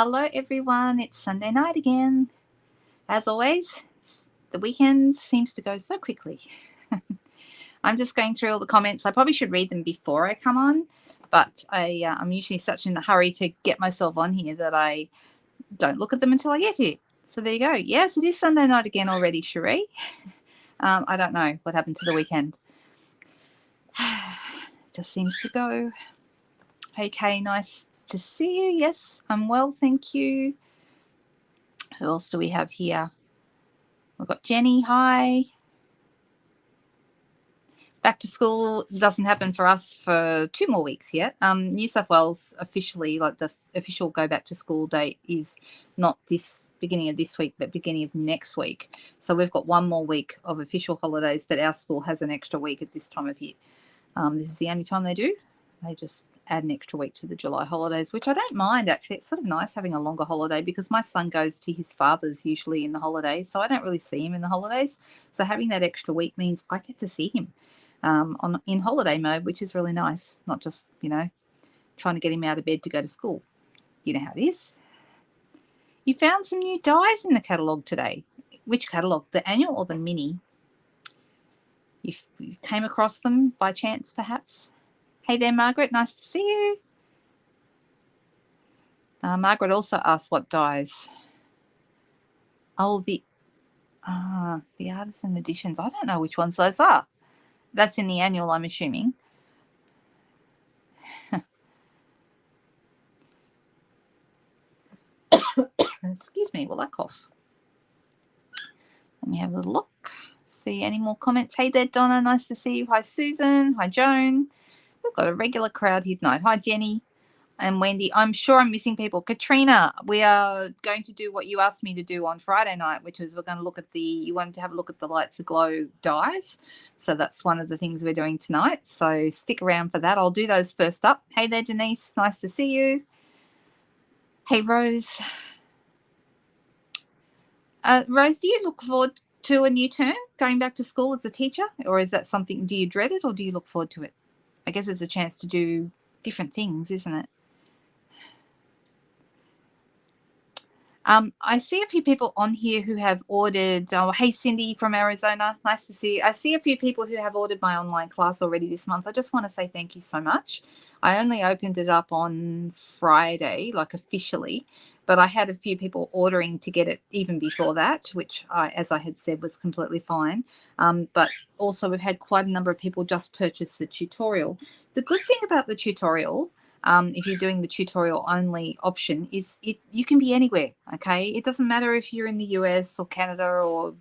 Hello everyone, it's Sunday night again. As always, the weekend seems to go so quickly. I'm just going through all the comments. I probably should read them before I come on, but I'm usually such in a hurry to get myself on here that I don't look at them until I get here. So there you go. Yes, it is Sunday night again already, Cherie. I don't know what happened to the weekend. Just seems to go. Okay, nice to see you. Yes, I'm well, thank you. Who else do we have here? We've got Jenny. Hi. Back to school doesn't happen for us for 2 more weeks yet. New South Wales officially, like the official go back to school date is not this beginning of this week, but beginning of next week. So we've got 1 more week of official holidays, but our school has an extra week at this time of year. This is the only time they do. They just add an extra week to the July holidays, which I don't mind actually. It's sort of nice having a longer holiday because my son goes to his father's usually in the holidays, so I don't really see him in the holidays. So having that extra week means I get to see him in holiday mode, which is really nice, not just, trying to get him out of bed to go to school. You know how it is. You found some new dies in the catalogue today. Which catalogue? The annual or the mini? You came across them by chance, perhaps? Hey there, Margaret. Nice to see you. Margaret also asked what dies. Oh, the artisan editions. I don't know which ones those are. That's in the annual, I'm assuming. Excuse me while I cough. Let me have a little look. See any more comments. Hey there, Donna. Nice to see you. Hi, Susan. Hi, Joan. We've got a regular crowd here tonight. Hi, Jenny and Wendy. I'm sure I'm missing people. Katrina, we are going to do what you asked me to do on Friday night, which is we're going to look at you wanted to have a look at the Lights Aglow dies. So that's one of the things we're doing tonight. So stick around for that. I'll do those first up. Hey there, Denise. Nice to see you. Hey, Rose. Rose, do you look forward to a new term, going back to school as a teacher? Or is that something, do you dread it or do you look forward to it? I guess it's a chance to do different things, isn't it? I see a few people on here who have ordered. Oh, hey, Cindy from Arizona. Nice to see you. I see a few people who have ordered my online class already this month. I just want to say thank you so much. I only opened it up on Friday, like officially, but I had a few people ordering to get it even before that, which as I had said, was completely fine. But also we've had quite a number of people just purchase the tutorial. The good thing about the tutorial, if you're doing the tutorial only option, is you can be anywhere. Okay, it doesn't matter if you're in the US or Canada or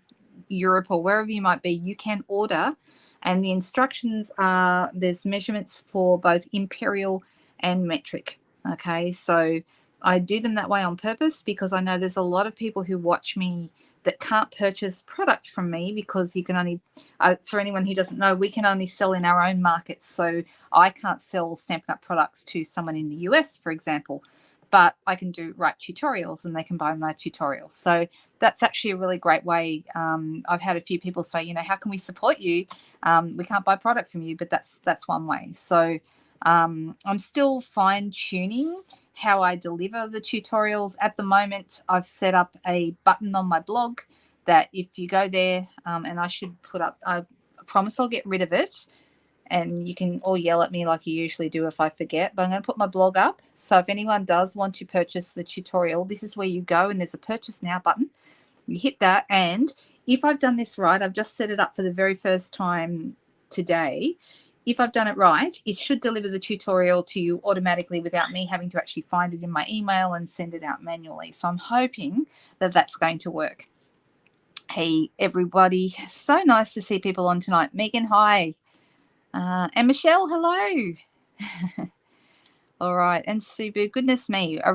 Europe or wherever you might be, you can order, and the instructions are there's measurements for both imperial and metric. Okay, so I do them that way on purpose because I know there's a lot of people who watch me that can't purchase product from me because you can only, for anyone who doesn't know, we can only sell in our own markets. So I can't sell Stampin' Up products to someone in the US, for example, but I can write tutorials and they can buy my tutorials. So that's actually a really great way. I've had a few people say, how can we support you? We can't buy product from you, but that's one way. So I'm still fine-tuning how I deliver the tutorials. At the moment, I've set up a button on my blog that if you go there, and I should put up, I promise I'll get rid of it, and you can all yell at me like you usually do if I forget, but I'm going to put my blog up. So if anyone does want to purchase the tutorial, this is where you go, and there's a purchase now button. You hit that, and if I've done this right, I've just set it up for the very first time today. If I've done it right, it should deliver the tutorial to you automatically without me having to actually find it in my email and send it out manually. So I'm hoping that that's going to work. Hey, everybody. So nice to see people on tonight. Megan, hi. And Michelle, hello. All right. And Subu, goodness me, a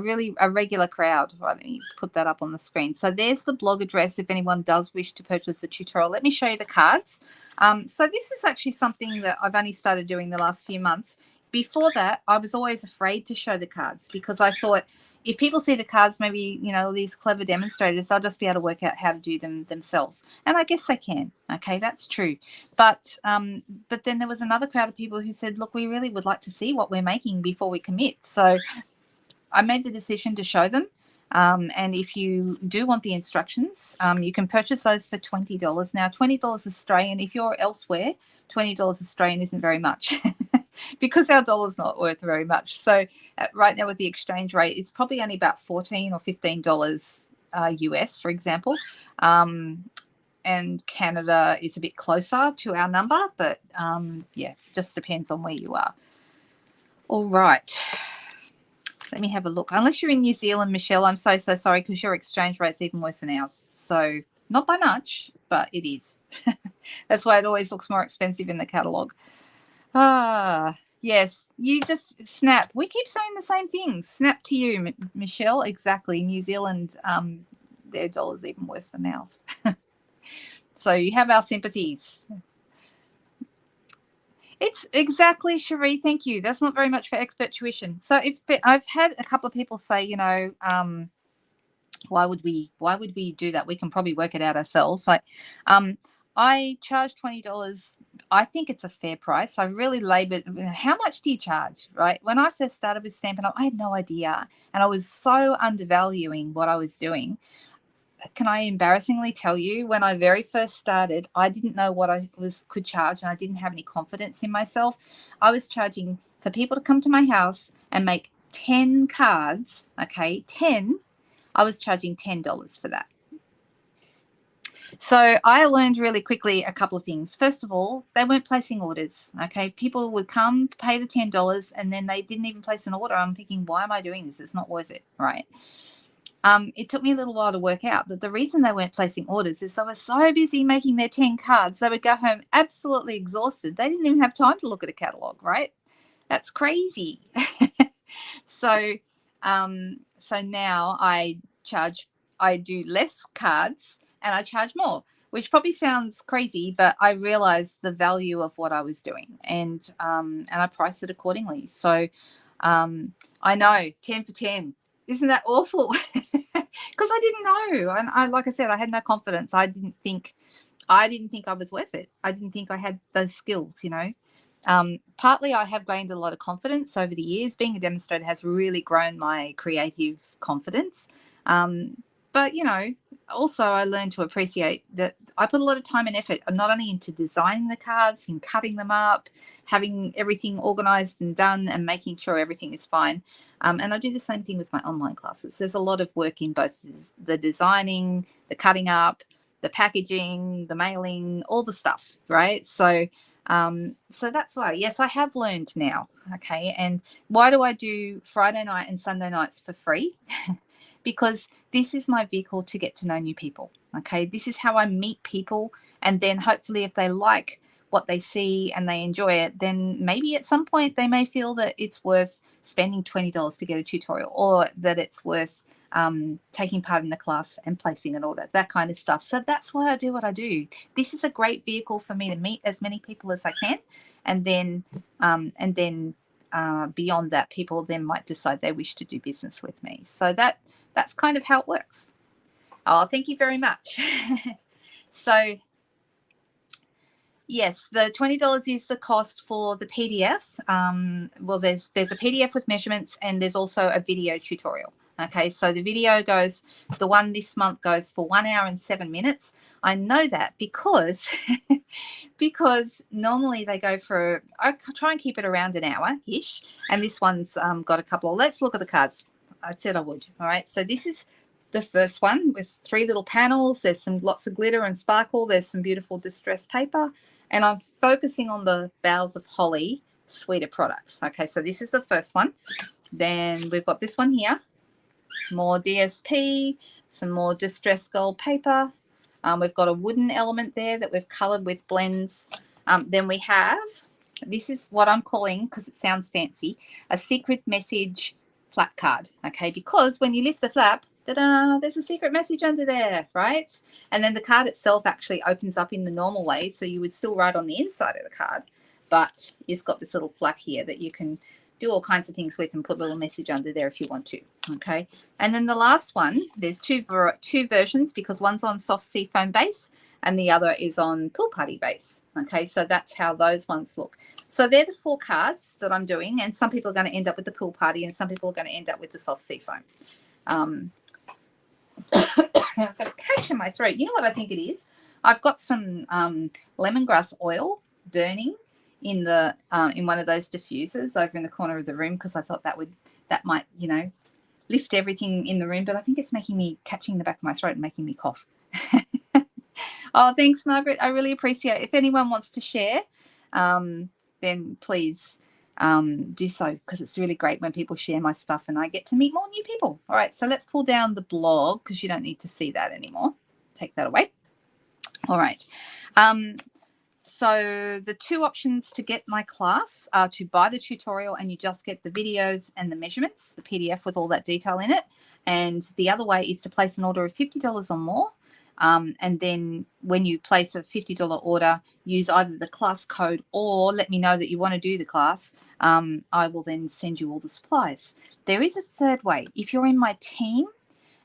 regular crowd. Right, let me put that up on the screen. So there's the blog address if anyone does wish to purchase the tutorial. Let me show you the cards. So this is actually something that I've only started doing the last few months. Before that, I was always afraid to show the cards because I thought if people see the cards, maybe, these clever demonstrators, they'll just be able to work out how to do them themselves. And I guess they can. Okay, that's true. But then there was another crowd of people who said, look, we really would like to see what we're making before we commit. So I made the decision to show them. And if you do want the instructions, you can purchase those for $20. Now, $20 Australian, if you're elsewhere, $20 Australian isn't very much because our dollar's not worth very much. So right now with the exchange rate, it's probably only about $14 or $15 US, for example. And Canada is a bit closer to our number, but yeah, just depends on where you are. All right. Let me have a look. Unless you're in New Zealand, Michelle, I'm so sorry because your exchange rate's even worse than ours. So not by much, but it is. That's why it always looks more expensive in the catalogue. Yes, you just snap. We keep saying the same things. Snap to you, Michelle. Exactly. New Zealand, their dollar's even worse than ours. So you have our sympathies. It's exactly, Cherie. Thank you. That's not very much for expert tuition. So if I've had a couple of people say, you know, why would we do that? We can probably work it out ourselves. Like, I charge $20. I think it's a fair price. I really labored. How much do you charge? Right. When I first started with Stampin'Up, I had no idea, and I was so undervaluing what I was doing. Can I embarrassingly tell you, when I very first started, I didn't know what I could charge, and I didn't have any confidence in myself. I was charging for people to come to my house and make 10 cards. Okay, 10. I was charging $10 for that. So I learned really quickly a couple of things. First of all, they weren't placing orders. Okay, people would come, pay the $10, and then they didn't even place an order. I'm thinking, why am I doing this? It's not worth it, right? It took me a little while to work out that the reason they weren't placing orders is they were so busy making their 10 cards, they would go home absolutely exhausted. They didn't even have time to look at a catalogue, right? That's crazy. So now I do less cards and I charge more, which probably sounds crazy, but I realized the value of what I was doing, and I priced it accordingly. So I know 10 for 10. Isn't that awful? Because I didn't know. And like I said, I had no confidence. I didn't think I was worth it. I didn't think I had those skills, you know. Partly I have gained a lot of confidence over the years. Being a demonstrator has really grown my creative confidence. But, you know, also I learned to appreciate that I put a lot of time and effort, not only into designing the cards, in cutting them up, having everything organized and done, and making sure everything is fine. And I do the same thing with my online classes. There's a lot of work in both the designing, the cutting up, the packaging, the mailing, all the stuff, right? So that's why, yes, I have learned now. Okay. And why do I do Friday night and Sunday nights for free? Because this is my vehicle to get to know new people. Okay. This is how I meet people. And then hopefully if they like what they see and they enjoy it, then maybe at some point they may feel that it's worth spending $20 to get a tutorial, or that it's worth taking part in the class and placing an order, that kind of stuff. So that's why I do what I do. This is a great vehicle for me to meet as many people as I can. And then beyond that, people then might decide they wish to do business with me. So that's kind of how it works. Oh, thank you very much. So yes, the $20 is the cost for the PDF. Well, there's a PDF with measurements, and there's also a video tutorial. Okay, so the video the one this month goes for 1 hour and 7 minutes. I know that because normally they go for, I try and keep it around an hour-ish, and this one's got a couple of, let's look at the cards. I said I would. All right, so this is the first one with 3 little panels. There's lots of glitter and sparkle. There's some beautiful distressed paper, and I'm focusing on the Boughs of Holly suite of products. Okay, so this is the first one. Then we've got this one here, more DSP, some more distressed gold paper. We've got a wooden element there that we've colored with blends. Then we have, this is what I'm calling, because it sounds fancy, a secret message flap card. Okay, because when you lift the flap, ta-da, there's a secret message under there, right? And then the card itself actually opens up in the normal way, so you would still write on the inside of the card, but it's got this little flap here that you can do all kinds of things with and put a little message under there if you want to. Okay, and then the last one, there's two versions, because one's on soft seafoam base and the other is on pool party base. Okay, so that's how those ones look. So they're the 4 cards that I'm doing, and some people are going to end up with the pool party and some people are going to end up with the soft seafoam. I've got a catch in my throat. You know what I think it is? I've got some lemongrass oil burning in the in one of those diffusers over in the corner of the room, because I thought that might, you know, lift everything in the room. But I think it's making me, catching the back of my throat and making me cough. Oh, thanks, Margaret. I really appreciate it. If anyone wants to share, then please do so, because it's really great when people share my stuff and I get to meet more new people. All right, so let's pull down the blog, because you don't need to see that anymore. Take that away. All right. So the two options to get my class are to buy the tutorial and you just get the videos and the measurements, the PDF with all that detail in it. And the other way is to place an order of $50 or more. And then when you place a $50 order, use either the class code or let me know that you want to do the class. I will then send you all the supplies. There is a third way. If you're in my team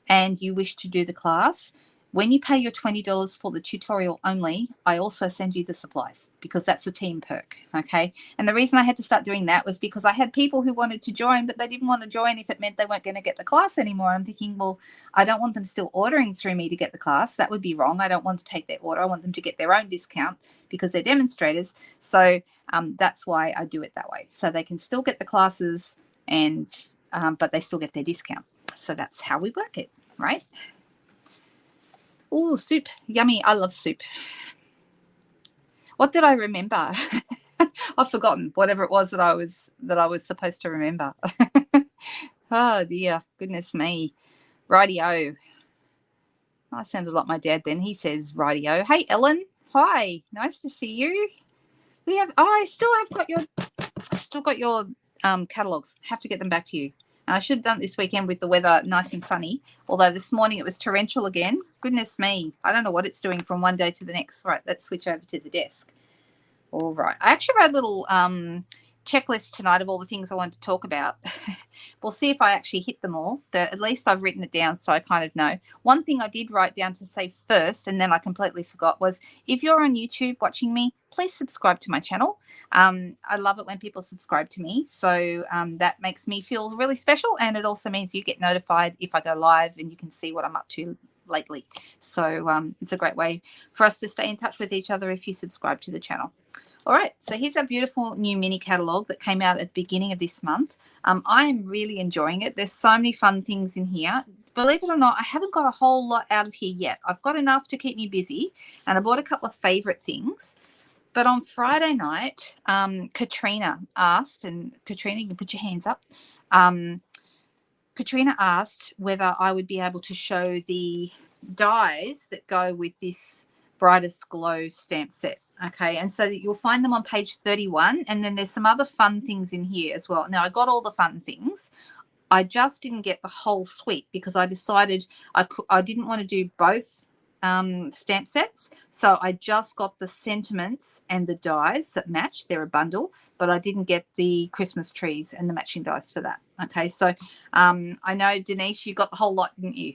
and you wish to do the class, when you pay your $20 for the tutorial only, I also send you the supplies, because that's a team perk, okay? And the reason I had to start doing that was because I had people who wanted to join, but they didn't want to join if it meant they weren't going to get the class anymore. I'm thinking, well, I don't want them still ordering through me to get the class. That would be wrong. I don't want to take their order. I want them to get their own discount because they're demonstrators. So that's why I do it that way. So they can still get the classes, and but they still get their discount. So that's how we work it, right? Oh, soup. Yummy. I love soup. What did I remember? I've forgotten whatever it was that I was supposed to remember. Oh, dear. Goodness me. Rightio. I sounded like my dad then. He says rightio. Hey, Ellen. Hi. Nice to see you. We have, I still got your catalogs. Have to get them back to you. I should have done it this weekend with the weather nice and sunny, although this morning it was torrential again. Goodness me. I don't know what it's doing from one day to the next. Right, let's switch over to the desk. All right. I actually wrote a little checklist tonight of all the things I wanted to talk about. We'll see if I actually hit them all, but at least I've written it down so I kind of know. One thing I did write down to say first, and then I completely forgot, was if you're on YouTube watching me, please subscribe to my channel. I love it when people subscribe to me, so that makes me feel really special, and it also means you get notified if I go live and you can see what I'm up to lately. So it's a great way for us to stay in touch with each other if you subscribe to the channel. All right, so here's our beautiful new mini catalogue that came out at the beginning of this month. I am really enjoying it. There's so many fun things in here. Believe it or not, I haven't got a whole lot out of here yet. I've got enough to keep me busy, and I bought a couple of favourite things. But on Friday night, Katrina asked, and Katrina, you can put your hands up. Katrina asked whether I would be able to show the dies that go with this Brightest Glow stamp set. Okay, and so that you'll find them on page 31, and then there's some other fun things in here as well. Now, I got all the fun things. I just didn't get the whole suite because I decided I didn't want to do both stamp sets. So I just got the sentiments and the dies that match. They're a bundle, but I didn't get the Christmas trees and the matching dies for that. Okay, so I know, Denise, you got the whole lot, didn't you?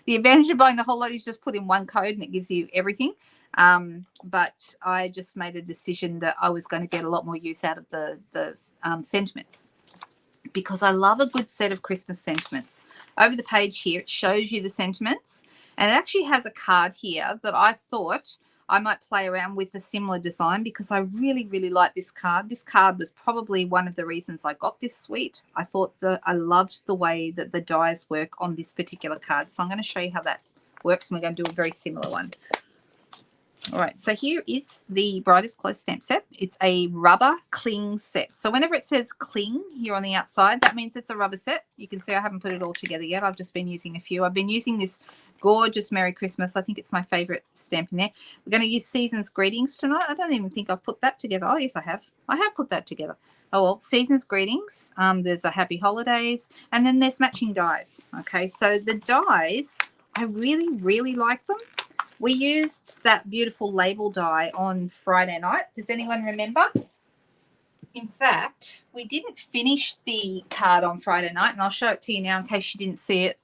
The advantage of buying the whole lot is just put in one code and it gives you everything. But I just made a decision that I was going to get a lot more use out of the sentiments, because I love a good set of Christmas sentiments. Over the page here, it shows you the sentiments, and it actually has a card here that I thought I might play around with a similar design because I really, really like this card. This card was probably one of the reasons I got this suite. I thought that I loved the way that the dies work on this particular card. So I'm going to show you how that works, and we're going to do a very similar one. All right, so here is the Brightest Glow stamp set. It's a rubber cling set. So whenever it says cling here on the outside, that means it's a rubber set. You can see I haven't put it all together yet. I've just been using a few. I've been using this gorgeous Merry Christmas. I think it's my favorite stamp in there. We're going to use Season's Greetings tonight. I don't even think I've put that together. Oh, yes, I have. I have put that together. Oh, well, Season's Greetings. There's a Happy Holidays, and then there's matching dies. Okay, so the dies, I really, really like them. We used that beautiful label die on Friday night. Does anyone remember? In fact, we didn't finish the card on Friday night, and I'll show it to you now in case you didn't see it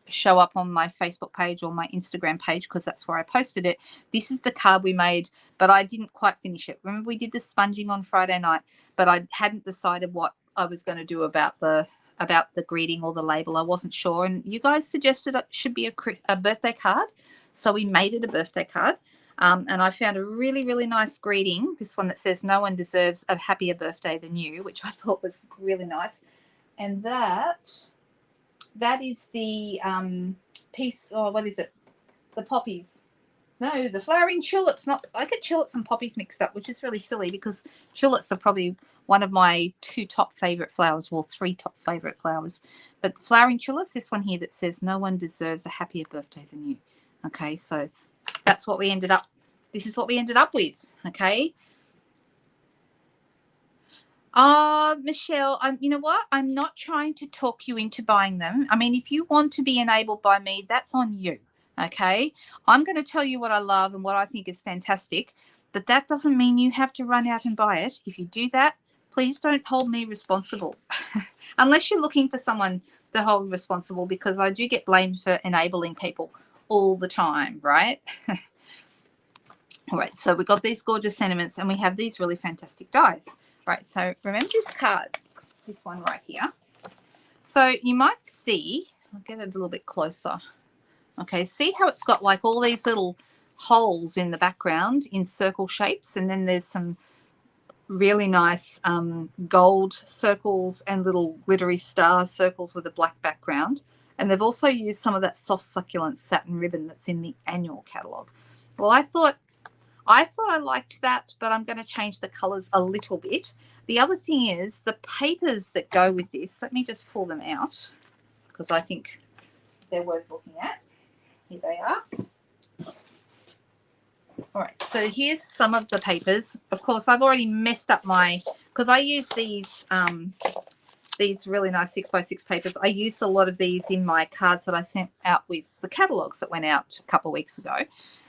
show up on my Facebook page or my Instagram page, because that's where I posted it. This is the card we made, but I didn't quite finish it. Remember, we did the sponging on Friday night, but I hadn't decided what I was going to do about the about the greeting or the label. I wasn't sure, and you guys suggested it should be a birthday card, so we made it a birthday card. And I found a really, really nice greeting, this one that says, "No one deserves a happier birthday than you," which I thought was really nice. And that is the piece, or what is it? The poppies. No, the flowering tulips. Not, I get tulips and poppies mixed up, which is really silly because tulips are probably one of my 2 top favorite flowers, well, 3 top favorite flowers. But flowering tulips, this one here that says, "No one deserves a happier birthday than you." Okay, so that's what we ended up. This is what we ended up with. Okay. Michelle, you know what? I'm not trying to talk you into buying them. I mean, if you want to be enabled by me, that's on you. Okay. I'm going to tell you what I love and what I think is fantastic, but that doesn't mean you have to run out and buy it. If you do that, please don't hold me responsible unless you're looking for someone to hold responsible, because I do get blamed for enabling people all the time, right? All right, so we've got these gorgeous sentiments and we have these really fantastic dies. Right, so remember this card, this one right here. So you might see, I'll get it a little bit closer. Okay, see how it's got like all these little holes in the background in circle shapes, and then there's some really nice gold circles and little glittery star circles with a black background. And they've also used some of that soft succulent satin ribbon that's in the annual catalogue. Well, I thought I liked that, but I'm going to change the colors a little bit. The other thing is the papers that go with this. Let me just pull them out because I think they're worth looking at. Here they are. All right, so here's some of the papers. Of course, I've already messed up because I use these really nice 6x6 papers. I used a lot of these in my cards that I sent out with the catalogues that went out a couple of weeks ago.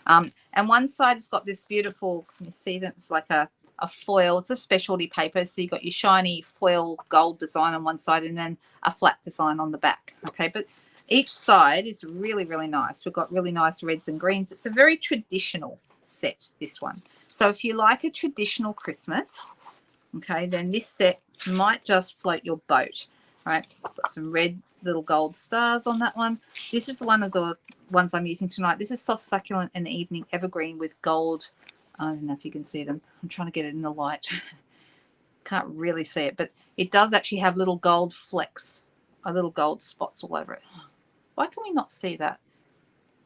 And one side has got this beautiful, can you see that? It's like a foil. It's a specialty paper. So you've got your shiny foil gold design on one side and then a flat design on the back. Okay, but each side is really, really nice. We've got really nice reds and greens. It's a very traditional set, this one. So if you like a traditional Christmas, okay, then this set might just float your boat. Right, got some red little gold stars on that one. This is one of the ones I'm using tonight. This is soft succulent and evening evergreen with gold. I don't know if you can see them. I'm trying to get it in the light. Can't really see it, but it does actually have little gold flecks, little gold spots all over it. Why can we not see that?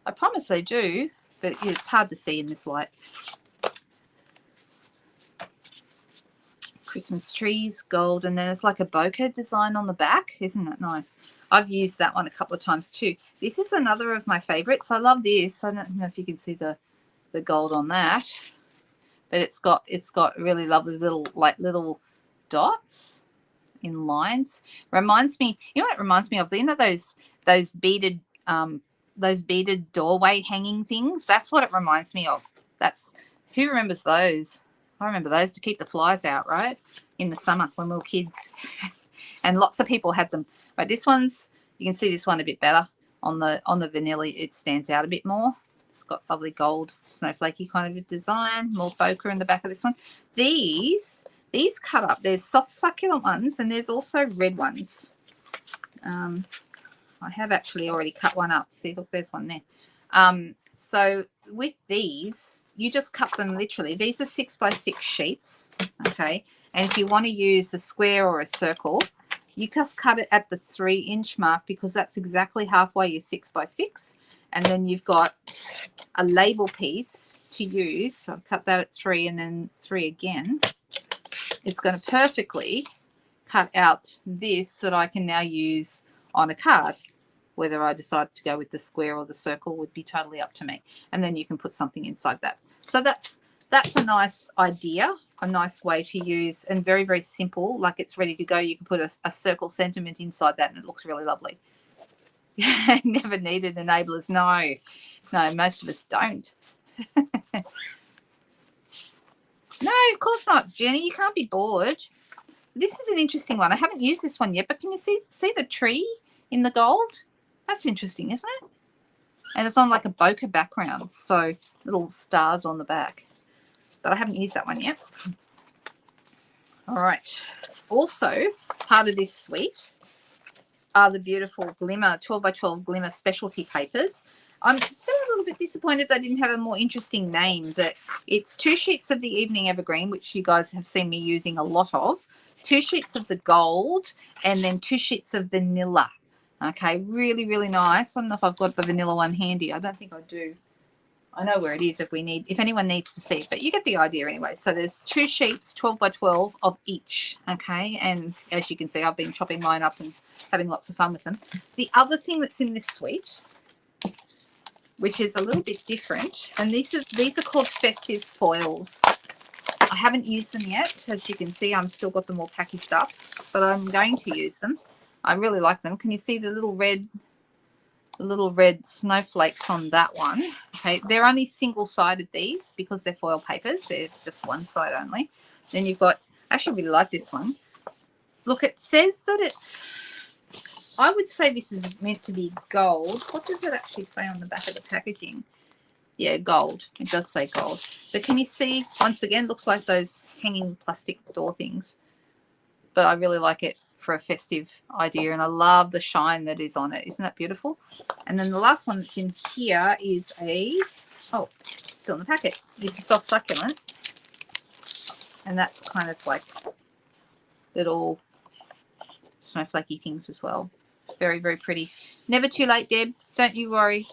I promise they do, but it's hard to see in this light. Christmas trees, gold, and then it's like a bokeh design on the back. Isn't that nice? I've used that one a couple of times too. This is another of my favorites. I love this. I don't know if you can see the gold on that, but it's got really lovely little dots in lines. Reminds me, you know what it reminds me of? You know those beaded doorway hanging things? That's what it reminds me of. Who remembers those? I remember those to keep the flies out, right? In the summer when we were kids. And lots of people had them. But this one's, you can see this one a bit better. On the vanilla, it stands out a bit more. It's got lovely gold, snowflakey kind of a design. More bokeh in the back of this one. These cut up. There's soft succulent ones and there's also red ones. I have actually already cut one up. See, look, there's one there. So with these, you just cut them literally. These are 6x6 sheets, okay? And if you want to use a square or a circle, you just cut it at the 3-inch mark because that's exactly halfway your 6x6. And then you've got a label piece to use. So I've cut that at 3 and then 3 again. It's going to perfectly cut out this that I can now use on a card. Whether I decide to go with the square or the circle would be totally up to me. And then you can put something inside that. So that's a nice idea, a nice way to use, and very, very simple. Like it's ready to go. You can put a circle sentiment inside that and it looks really lovely. Never needed enablers. No, most of us don't. No, of course not, Jenny. You can't be bored. This is an interesting one. I haven't used this one yet, but can you see the tree in the gold? That's interesting, isn't it? And it's on like a bokeh background, so little stars on the back. But I haven't used that one yet. All right. Also, part of this suite are the beautiful Glimmer 12 by 12 Glimmer specialty papers. I'm still a little bit disappointed they didn't have a more interesting name, but it's 2 sheets of the Evening Evergreen, which you guys have seen me using a lot of, 2 sheets of the gold, and then 2 sheets of vanilla. Okay, really, really nice. I don't know if I've got the vanilla one handy. I don't think I do. I know where it is if anyone needs to see it, but you get the idea anyway. So there's 2 sheets, 12 by 12 of each, okay? And as you can see, I've been chopping mine up and having lots of fun with them. The other thing that's in this suite, which is a little bit different, and these are called Festive Foils. I haven't used them yet. As you can see, I'm still got them all packaged up, but I'm going to use them. I really like them. Can you see the little red snowflakes on that one? Okay, they're only single-sided, these, because they're foil papers. They're just one side only. Then you've got, I actually really like this one. Look, it says that it's, I would say this is meant to be gold. What does it actually say on the back of the packaging? Yeah, gold. It does say gold. But can you see, once again, looks like those hanging plastic door things. But I really like it for a festive idea, and I love the shine that is on it. Isn't that beautiful? And then the last one that's in here is still in the packet. This is soft succulent, and that's kind of like little snowflakey things as well. Very, very pretty. Never too late, Deb. Don't you worry.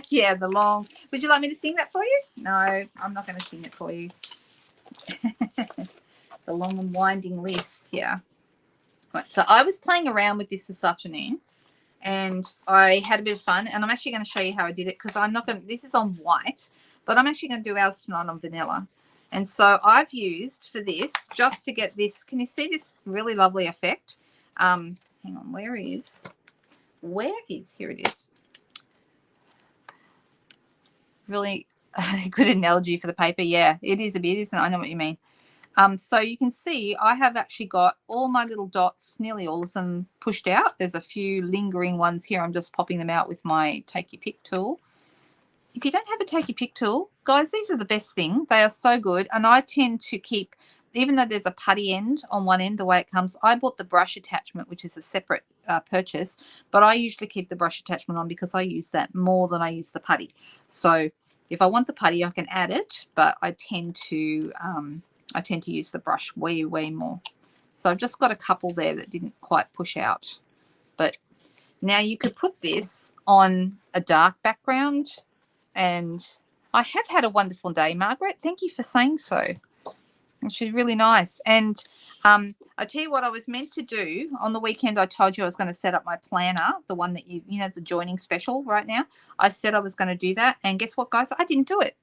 Yeah, the long. Would you like me to sing that for you? No, I'm not going to sing it for you. The long and winding list. Yeah. Right. So I was playing around with this afternoon, and I had a bit of fun. And I'm actually going to show you how I did it, because I'm not going to. This is on white, but I'm actually going to do ours tonight on vanilla. And so I've used for this, just to get this. Can you see this really lovely effect? Hang on. Where is? Here it is. Really good analogy for the paper. Yeah, it is a bit, isn't it? I know what you mean. So you can see I have actually got all my little dots, nearly all of them, pushed out. There's a few lingering ones here. I'm just popping them out with my Take Your Pick tool. If you don't have a Take Your Pick tool, guys, these are the best thing. They are so good. And I tend to keep, even though there's a putty end on one end, the way it comes, I bought the brush attachment, which is a separate purchase, but I usually keep the brush attachment on because I use that more than I use the putty. So if I want the putty, I can add it, but I tend to use the brush way, way more. So I've just got a couple there that didn't quite push out. But now you could put this on a dark background, and I have had a wonderful day, Margaret. Thank you for saying so. She's really nice. And I tell you what, I was meant to do on the weekend. I told you I was going to set up my planner, the one that you know, the joining special right now. I said I was going to do that, and guess what, guys? I didn't do it.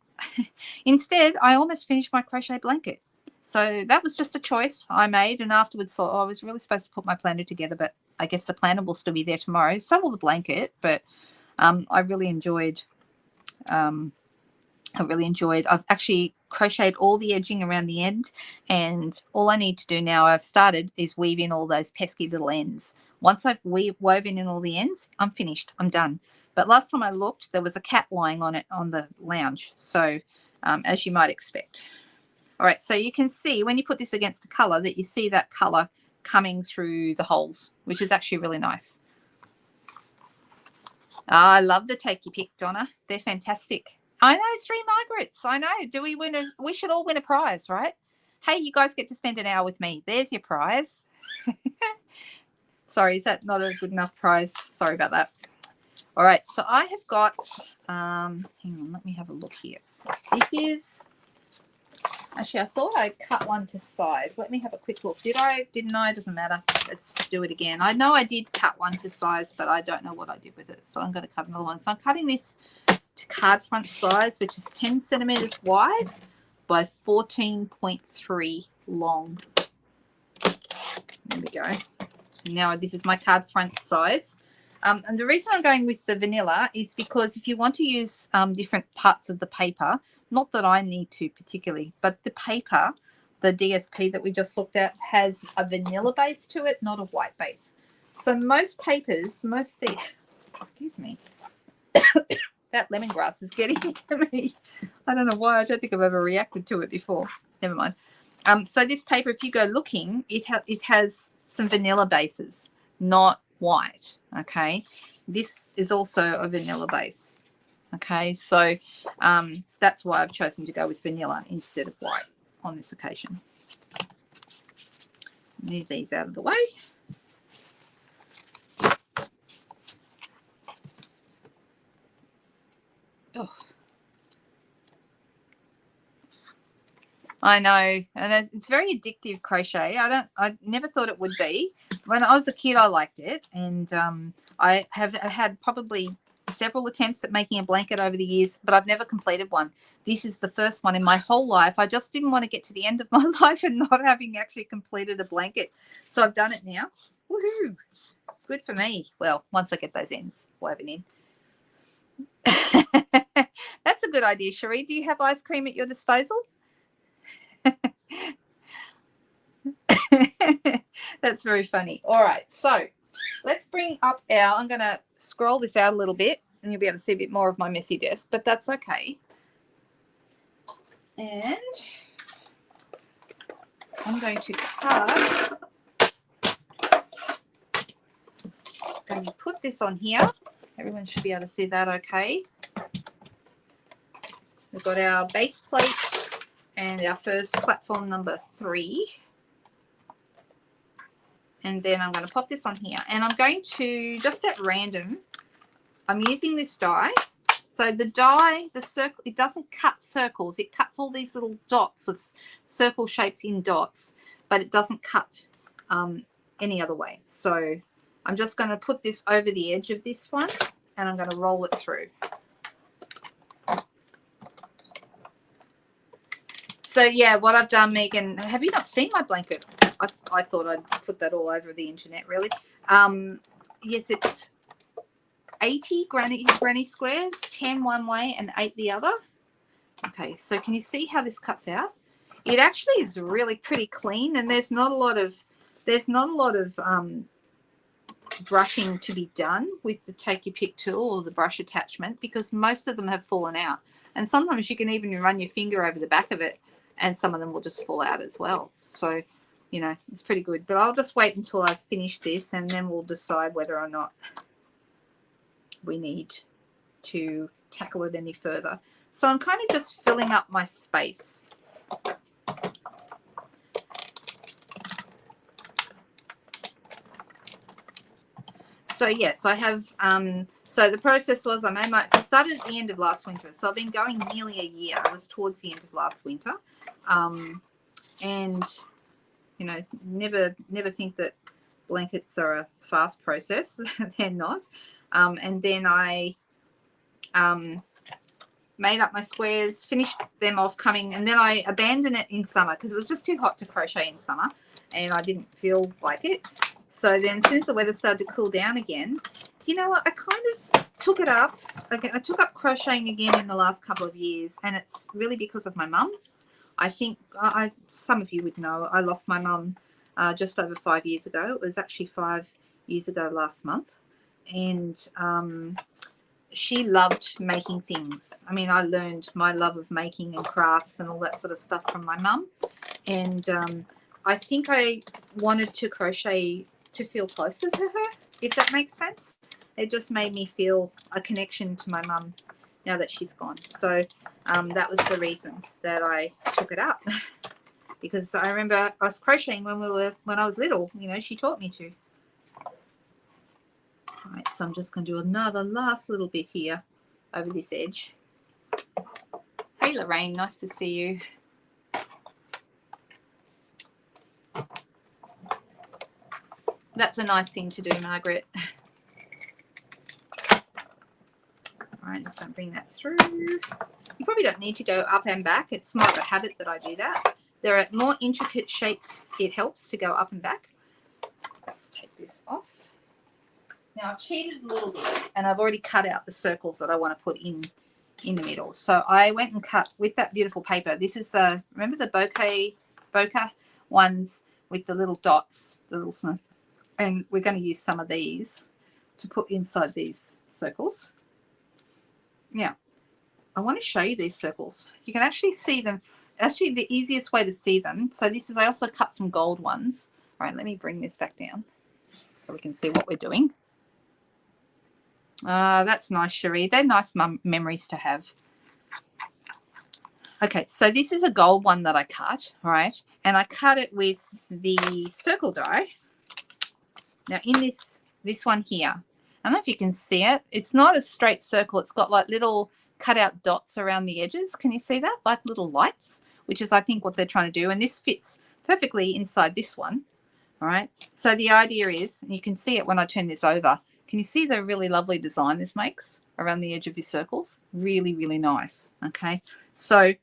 Instead, I almost finished my crochet blanket. So that was just a choice I made, and afterwards thought, I was really supposed to put my planner together, but I guess the planner will still be there tomorrow. So will the blanket, but I really enjoyed. I've actually crocheted all the edging around the end, and all I need to do now, I've started, is weave in all those pesky little ends. Once I've woven in all the ends, I'm finished. I'm done. But last time I looked, there was a cat lying on it on the lounge. So as you might expect. All right, so you can see when you put this against the colour that you see that colour coming through the holes, which is actually really nice. Oh, I love the Take Your Pick, Donna. They're fantastic. I know, 3 Margarets. I know. Do we win a? We should all win a prize, right? Hey, you guys get to spend an hour with me. There's your prize. Sorry, is that not a good enough prize? Sorry about that. All right, so I have got. Hang on, let me have a look here. This is. Actually, I thought I cut one to size. Let me have a quick look. Did I? Didn't I? Doesn't matter. Let's do it again. I know I did cut one to size, but I don't know what I did with it. So I'm going to cut another one. So I'm cutting this to card front size, which is 10 centimeters wide by 14.3 long. There we go. Now this is my card front size. And the reason I'm going with the vanilla is because if you want to use different parts of the paper, not that I need to particularly, but the paper, the DSP that we just looked at, has a vanilla base to it, not a white base. So most papers, excuse me, that lemongrass is getting into me. I don't know why. I don't think I've ever reacted to it before. Never mind. So this paper, if you go looking, it has some vanilla bases, not white. Okay, this is also a vanilla base. Okay, so that's why I've chosen to go with vanilla instead of white on this occasion. Move these out of the way. Oh. I know, and it's very addictive, crochet. I never thought it would be. When I was a kid, I liked it, and I have had probably several attempts at making a blanket over the years, but I've never completed one. This is the first one in my whole life. I just didn't want to get to the end of my life and not having actually completed a blanket, so I've done it now. Woohoo! Good for me. Well, once I get those ends woven in. That's a good idea, Cherie. Do you have ice cream at your disposal? That's very funny. All right, so let's bring up our, I'm going to scroll this out a little bit and you'll be able to see a bit more of my messy desk, but that's okay. And I'm going to cut, I'm going to put this on here. Everyone should be able to see that okay. We've got our base plate and our first platform number 3. And then I'm going to pop this on here. And I'm going to, just at random, I'm using this die. So the die, the circle, it doesn't cut circles. It cuts all these little dots of circle shapes in dots, but it doesn't cut any other way. So I'm just going to put this over the edge of this one and I'm going to roll it through. So yeah, what I've done, Megan, have you not seen my blanket? I thought I'd put that all over the internet, really. Yes, it's 80 granny squares, 10 one way and 8 the other. Okay, so can you see how this cuts out? It actually is really pretty clean, and there's not a lot of brushing to be done with the take your pick tool or the brush attachment, because most of them have fallen out, and sometimes you can even run your finger over the back of it and some of them will just fall out as well. So, you know, it's pretty good. But I'll just wait until I've finished this and then we'll decide whether or not we need to tackle it any further. So I'm kind of just filling up my space. So yes, I have, so the process was I started at the end of last winter. So I've been going nearly a year. I was towards the end of last winter. And, you know, never think that blankets are a fast process. They're not. And then I made up my squares, finished them off and then I abandoned it in summer because it was just too hot to crochet in summer and I didn't feel like it. So then as soon as the weather started to cool down again, do you know what? I kind of took it up. I took up crocheting again in the last couple of years, and it's really because of my mum. I think some of you would know I lost my mum just over 5 years ago. It was actually 5 years ago last month. And she loved making things. I mean, I learned my love of making and crafts and all that sort of stuff from my mum. And I think I wanted to crochet to feel closer to her, if that makes sense. It just made me feel a connection to my mum now that she's gone. So that was the reason that I took it up. Because I remember I was crocheting when I was little. You know, she taught me to. All right, so I'm just going to do another last little bit here over this edge. Hey, Lorraine, nice to see you. That's a nice thing to do, Margaret. All right, just going to bring that through. You probably don't need to go up and back. It's more of a habit that I do that. There are more intricate shapes. It helps to go up and back. Let's take this off. Now, I've cheated a little bit, and I've already cut out the circles that I want to put in the middle. So I went and cut with that beautiful paper. This is remember the bokeh ones with the little dots, the little snips. And we're going to use some of these to put inside these circles. Now, I want to show you these circles. You can actually see them. Actually, the easiest way to see them. So this is, I also cut some gold ones All right, let me bring this back down so we can see what we're doing. That's nice, Cherie. They're nice memories to have. Okay, so this is a gold one that I cut, right? And I cut it with the circle die. Now in this one here, I don't know if you can see it. It's not a straight circle. It's got like little cut out dots around the edges. Can you see that? Like little lights, which is I think what they're trying to do. And this fits perfectly inside this one. All right. So the idea is, and you can see it when I turn this over. Can you see the really lovely design this makes around the edge of your circles? Really, really nice. Okay. So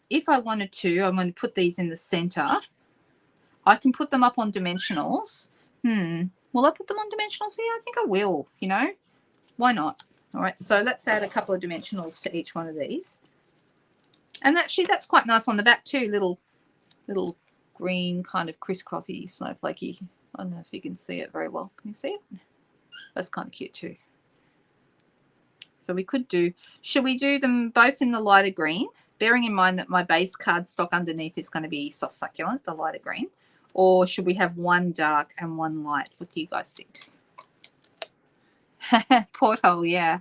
if I wanted to, I'm going to put these in the center. I can put them up on dimensionals. Will I put them on dimensionals here? I think I will, you know. Why not? All right. So let's add a couple of dimensionals to each one of these. And actually that's quite nice on the back too. Little green kind of crisscrossy, snowflakey. I don't know if you can see it very well. Can you see it? That's kind of cute too. So we could do, should we do them both in the lighter green, bearing in mind that my base cardstock underneath is going to be soft succulent, the lighter green, or should we have one dark and one light? What do you guys think? Porthole, yeah.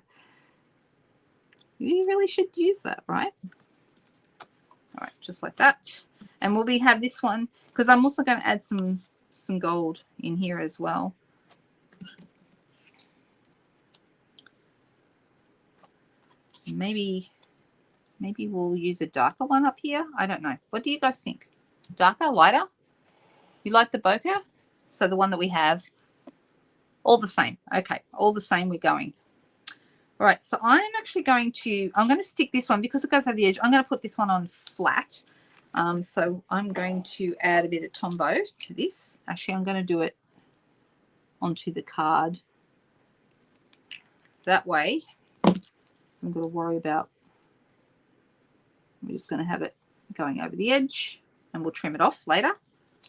You really should use that, right? All right, just like that. And we'll have this one, because I'm also going to add some gold in here as well. Maybe we'll use a darker one up here. I don't know. What do you guys think? Darker, lighter? You like the bokeh? So the one that we have, all the same. Okay, all the same, we're going. All right, so I'm going to stick this one because it goes over the edge. I'm going to put this one on flat. So I'm going to add a bit of Tombow to this. Actually, I'm going to do it onto the card. That way, I'm going to worry about, we're just going to have it going over the edge and we'll trim it off later.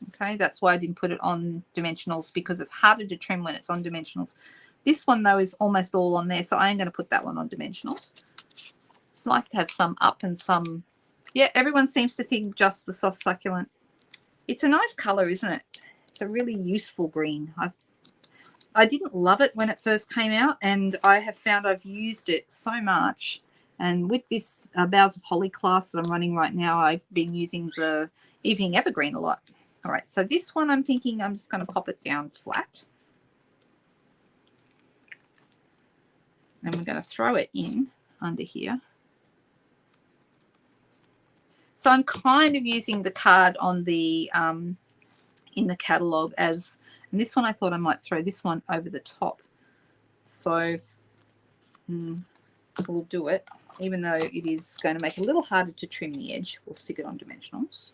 Okay, that's why I didn't put it on dimensionals, because it's harder to trim when it's on dimensionals. This one, though, is almost all on there, so I am going to put that one on dimensionals. It's nice to have some up and some... Yeah, everyone seems to think just the soft succulent. It's a nice color, isn't it? It's a really useful green. I didn't love it when it first came out, and I have found I've used it so much. And with this Boughs of Holly class that I'm running right now, I've been using the Evening Evergreen a lot. All right, so this one I'm thinking I'm just going to pop it down flat. And we're going to throw it in under here. So I'm kind of using the card on the in the catalogue as, and this one I thought I might throw this one over the top. So we'll do it, even though it is going to make it a little harder to trim the edge. We'll stick it on dimensionals.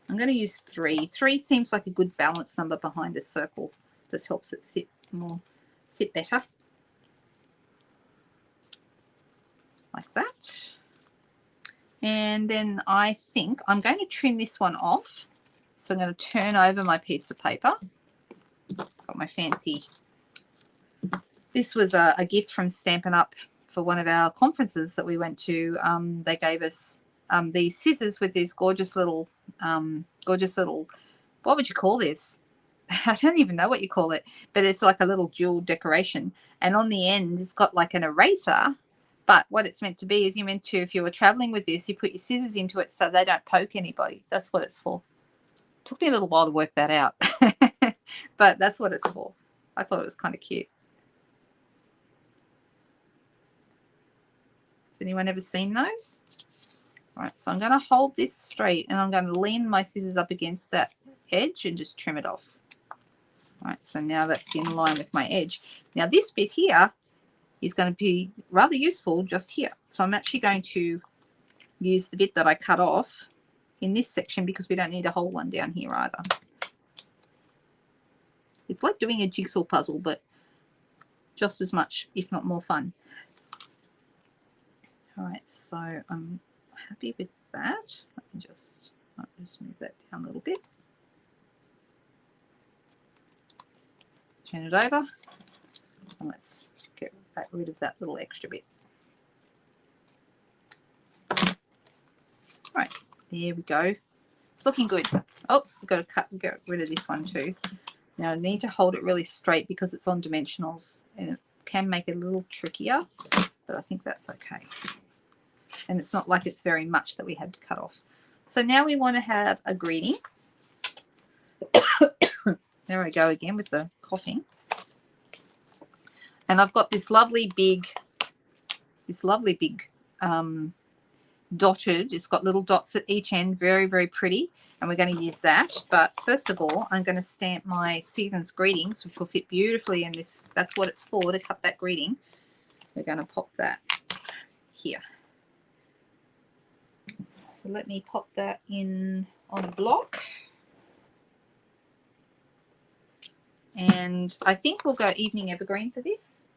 I'm going to use 3. 3 seems like a good balance number behind a circle. Just helps it sit better. Like that. And then I think I'm going to trim this one off. So I'm going to turn over my piece of paper. Got my fancy. This was a gift from Stampin' Up for one of our conferences that we went to. They gave us these scissors with these gorgeous little, what would you call this? I don't even know what you call it, but it's like a little jewel decoration. And on the end, it's got like an eraser. But what it's meant to be is you're meant to, if you were traveling with this, you put your scissors into it so they don't poke anybody. That's what it's for. Took me a little while to work that out, but that's what it's for. I thought it was kind of cute. Has anyone ever seen those? All right, so I'm going to hold this straight and I'm going to lean my scissors up against that edge and just trim it off. All right, so now that's in line with my edge. Now this bit here is going to be rather useful just here. So I'm actually going to use the bit that I cut off in this section because we don't need a whole one down here either. It's like doing a jigsaw puzzle, but just as much, if not more fun. All right, so I'm happy with that. Let me just move that down a little bit. Turn it over. And let's get rid of that little extra bit. All right, there we go. It's looking good. Oh, I've got to get rid of this one too. Now I need to hold it really straight because it's on dimensionals and it can make it a little trickier, but I think that's okay. And it's not like it's very much that we had to cut off. So now we want to have a greeting. There I go again with the coughing. And I've got this lovely big dotted. It's got little dots at each end, very, very pretty. And we're going to use that. But first of all, I'm going to stamp my Season's Greetings, which will fit beautifully in this. That's what it's for, to cut that greeting. We're going to pop that here. So let me pop that in on a block. And I think we'll go Evening Evergreen for this,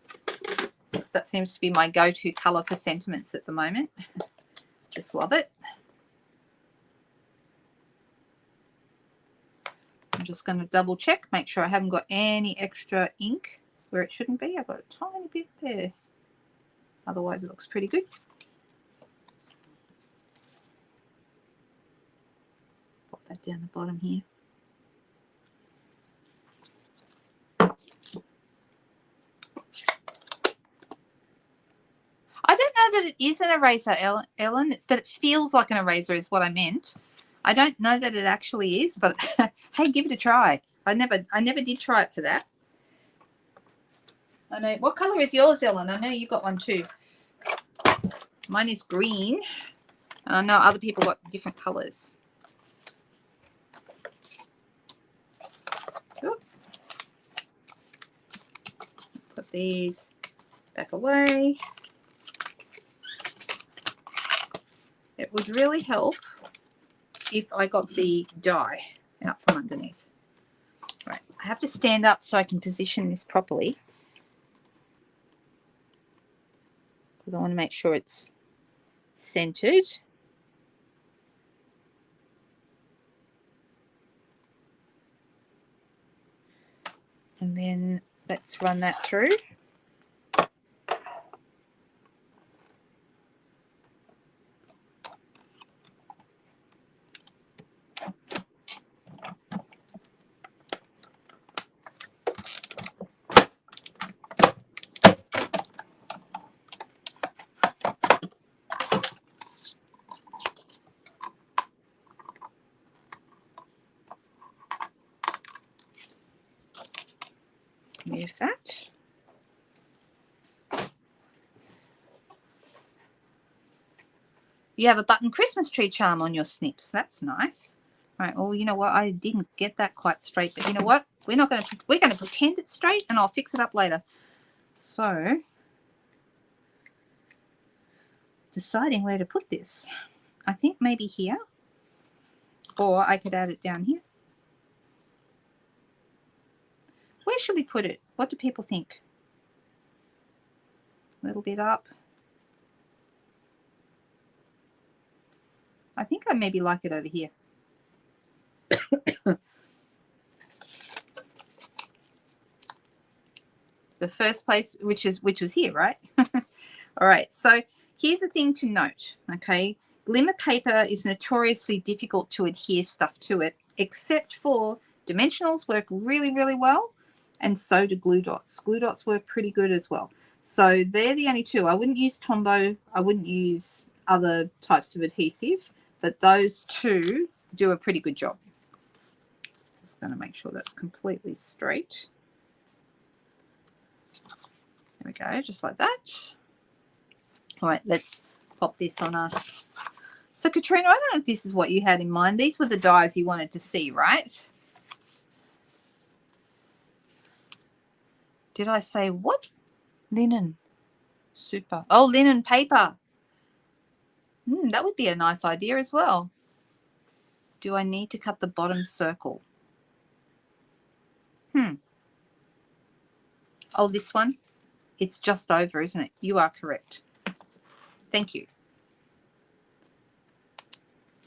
because that seems to be my go-to colour for sentiments at the moment. Just love it. I'm just going to double check, make sure I haven't got any extra ink where it shouldn't be. I've got a tiny bit there. Otherwise it looks pretty good. Pop that down the bottom here. I don't know that it is an eraser, Ellen, but it feels like an eraser is what I meant. I don't know that it actually is, but hey, give it a try. I never did try it for that. I know. What color is yours, Ellen? I know you got one too. Mine is green. And I know other people got different colors. Ooh. Put these back away. It would really help if I got the die out from underneath. Right, I have to stand up so I can position this properly, because I want to make sure it's centered. And then let's run that through. Move that. You have a button Christmas tree charm on your snips. That's nice. All right. Well, you know what? I didn't get that quite straight, but you know what? We're going to pretend it's straight, and I'll fix it up later. So, deciding where to put this. I think maybe here, or I could add it down here. Where should we put it? What do people think? A little bit up. I think I maybe like it over here. The first place, which was here, right? All right, so here's the thing to note, okay? Glimmer paper is notoriously difficult to adhere stuff to it, except for dimensionals work really, really well, and so do glue dots. Glue dots work pretty good as well. So they're the only two. I wouldn't use Tombow. I wouldn't use other types of adhesive, but those two do a pretty good job. Just going to make sure that's completely straight. There we go, just like that. All right, let's pop this on a... So, Katrina, I don't know if this is what you had in mind. These were the dies you wanted to see, right? Did I say what? Linen. Super. Oh, linen paper. That would be a nice idea as well. Do I need to cut the bottom circle? Oh, this one? It's just over, isn't it? You are correct. Thank you.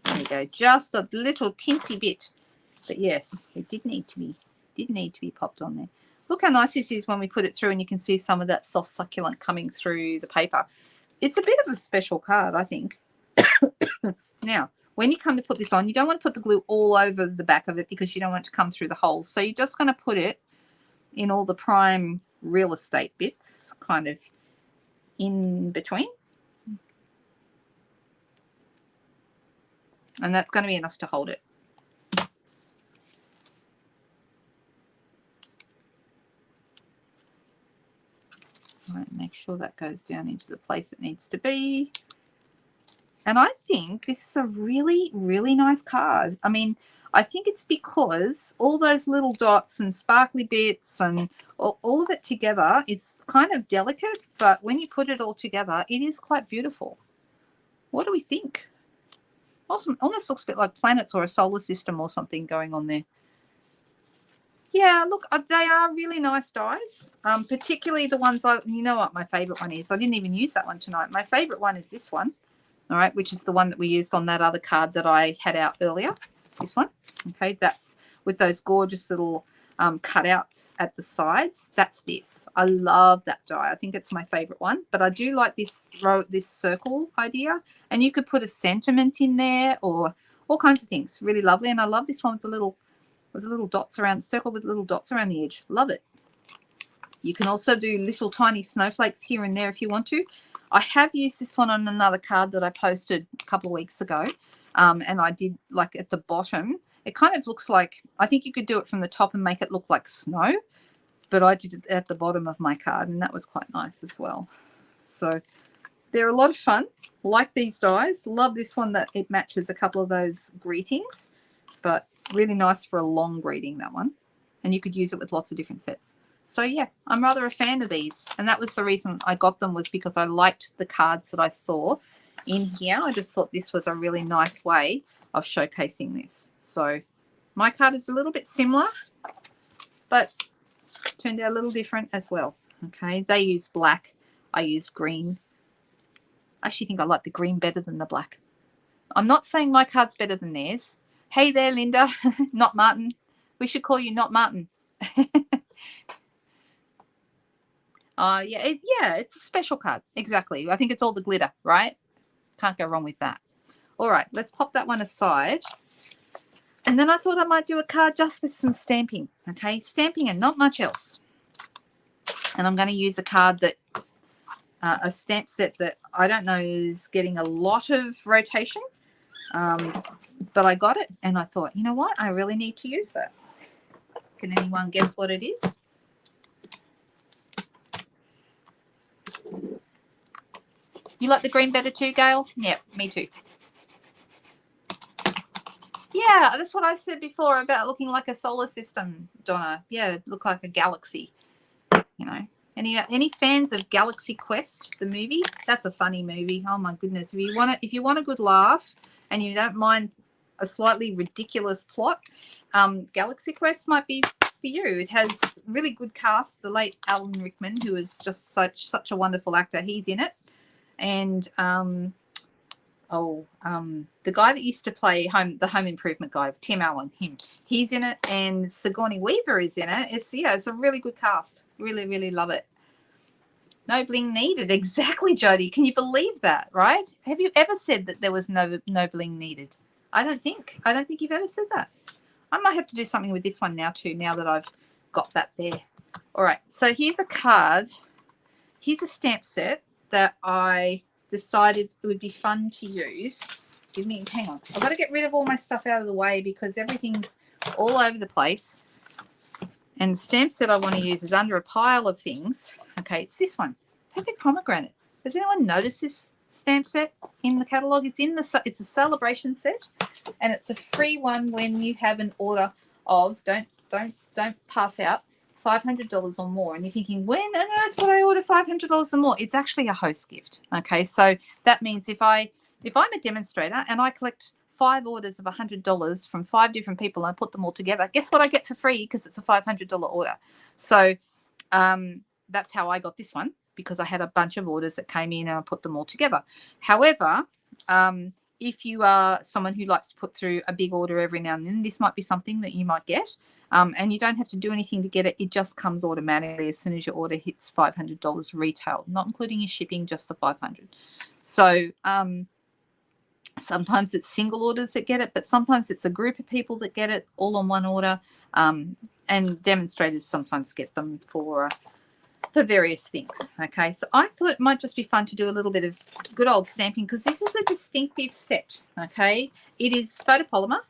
There we go. Just a little teensy bit. But yes, it did need to be popped on there. Look how nice this is when we put it through and you can see some of that soft succulent coming through the paper. It's a bit of a special card, I think. Now, when you come to put this on, you don't want to put the glue all over the back of it because you don't want it to come through the holes. So you're just going to put it in all the prime real estate bits, kind of in between. And that's going to be enough to hold it. All right, make sure that goes down into the place it needs to be. And I think this is a really, really nice card. I mean, I think it's because all those little dots and sparkly bits and all of it together is kind of delicate, but when you put it all together, it is quite beautiful. What do we think? Awesome. Almost looks a bit like planets or a solar system or something going on there. Yeah, look, they are really nice dies, particularly the ones you know what my favorite one is. I didn't even use that one tonight. My favorite one is this one, all right, which is the one that we used on that other card that I had out earlier, this one. Okay, that's with those gorgeous little cutouts at the sides. That's this. I love that die. I think it's my favorite one, but I do like this circle idea, and you could put a sentiment in there or all kinds of things. Really lovely. And I love this one with the little dots around the circle, with little dots around the edge. Love it. You can also do little tiny snowflakes here and there if you want to. I have used this one on another card that I posted a couple of weeks ago, and I did like at the bottom. It kind of looks like, I think you could do it from the top and make it look like snow, but I did it at the bottom of my card, and that was quite nice as well. So they're a lot of fun. Like these dies. Love this one that it matches a couple of those greetings, but really nice for a long greeting, that one. And you could use it with lots of different sets. So yeah, I'm rather a fan of these, and that was the reason I got them, was because I liked the cards that I saw in here. I just thought this was a really nice way of showcasing this. So my card is a little bit similar, but turned out a little different as well. Okay, they use black, I used green. I actually think I like the green better than the black. I'm not saying my card's better than theirs. Hey there, Linda. Not Martin. We should call you Not Martin. Yeah, it's a special card. Exactly. I think it's all the glitter, right? Can't go wrong with that. All right, let's pop that one aside. And then I thought I might do a card just with some stamping. Okay, stamping and not much else. And I'm going to use a card that, a stamp set that I don't know is getting a lot of rotation. But I got it and I thought, you know what? I really need to use that. Can anyone guess what it is? You like the green better too, Gail? Yeah, me too. Yeah, that's what I said before about looking like a solar system, Donna. Yeah, look like a galaxy, you know. Any fans of Galaxy Quest, the movie? That's a funny movie. Oh my goodness. If you want a good laugh and you don't mind a slightly ridiculous plot, Galaxy Quest might be for you. It has really good cast. The late Alan Rickman, who is just such a wonderful actor, he's in it. And the guy that used to play the Home Improvement guy, Tim Allen, he's in it, and Sigourney Weaver is in it. It's a really good cast. Really, really love it. No bling needed. Exactly, Jody. Can you believe that, right? Have you ever said that there was no bling needed? I don't think you've ever said that. I might have to do something with this one now too, now that I've got that there. All right, so here's a card. Here's a stamp set that I decided it would be fun to use. Hang on. I've got to get rid of all my stuff out of the way because everything's all over the place. And the stamp set I want to use is under a pile of things. Okay, it's this one. Perfect Pomegranate. Has anyone noticed this stamp set in the catalogue? It's a celebration set, and it's a free one when you have an order of, don't pass out, $500 or more. And you're thinking, when on earth would I order $500 or more? It's actually a host gift. Okay, so that means if I'm a demonstrator and I collect 5 orders of $100 from 5 different people and I put them all together, guess what I get for free because it's a $500 order. So that's how I got this one, because I had a bunch of orders that came in and I put them all together. However, if you are someone who likes to put through a big order every now and then, this might be something that you might get. And you don't have to do anything to get it. It just comes automatically as soon as your order hits $500 retail, not including your shipping, just the $500. So Sometimes it's single orders that get it, but sometimes it's a group of people that get it all on one order. And demonstrators sometimes get them for various things. Okay, so I thought it might just be fun to do a little bit of good old stamping, because this is a DistINKtive set. Okay, it is photopolymer.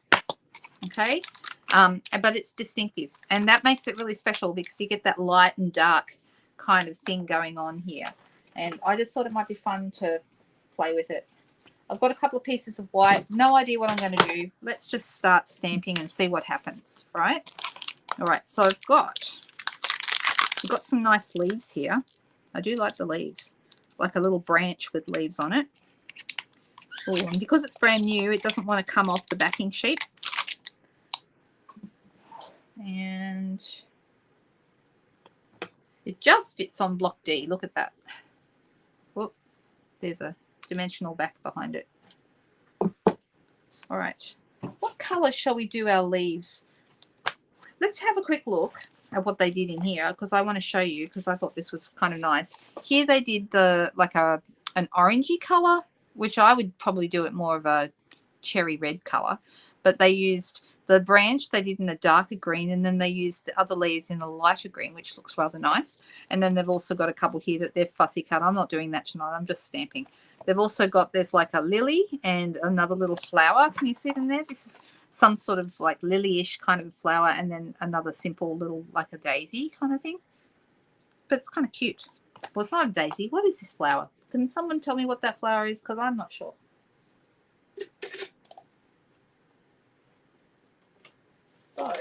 Okay, but it's DistINKtive, and that makes it really special because you get that light and dark kind of thing going on here. And I just thought it might be fun to play with it. I've got a couple of pieces of white. No idea what I'm going to do. Let's just start stamping and see what happens, right? All right, so I've got some nice leaves here. I do like the leaves, like a little branch with leaves on it. Oh, and because it's brand new, it doesn't want to come off the backing sheet. And it just fits on block D. Look at that. Whoop, there's a dimensional back behind it. All right, what color shall we do our leaves? Let's have a quick look at what they did in here, because I want to show you, because I thought this was kind of nice. Here they did the like an orangey color, which I would probably do it more of a cherry red color, but they used the branch they did in a darker green, and then they used the other leaves in a lighter green, which looks rather nice. And then they've also got a couple here that they're fussy cut. I'm not doing that tonight, I'm just stamping. They've also got, there's like a lily and another little flower. Can you see them there? This is some sort of like lily-ish kind of flower, and then another simple little like a daisy kind of thing. But it's kind of cute. Well, it's not a daisy. What is this flower? Can someone tell me what that flower is? Because I'm not sure. So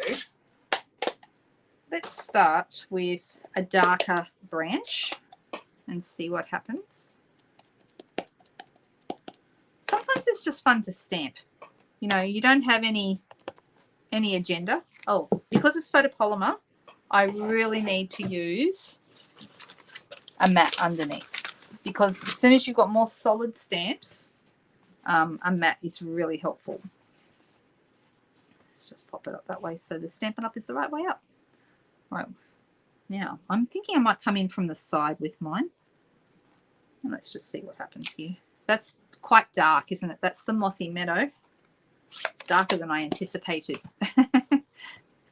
let's start with a darker branch and see what happens. Sometimes it's just fun to stamp. You know, you don't have any agenda. Oh, because it's photopolymer, I really need to use a matte underneath, because as soon as you've got more solid stamps, a matte is really helpful. Let's just pop it up that way so the Stampin' Up is the right way up. All right, now I'm thinking I might come in from the side with mine, and let's just see what happens here. That's quite dark, isn't it? That's the Mossy Meadow. It's darker than I anticipated.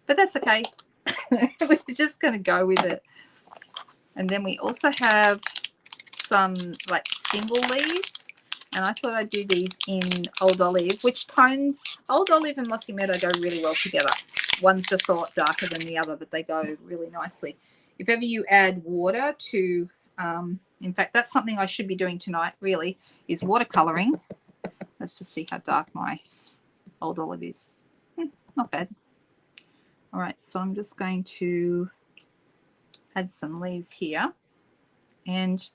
But that's okay. We're just going to go with it. And then we also have some like single leaves. And I thought I'd do these in Old Olive, which tones, Old Olive and Mossy Meadow go really well together. One's just a lot darker than the other, but they go really nicely. If ever you add water to, in fact, that's something I should be doing tonight, really, is watercolouring. Let's just see how dark my Old Olive is. Not bad. All right, so I'm just going to add some leaves here. And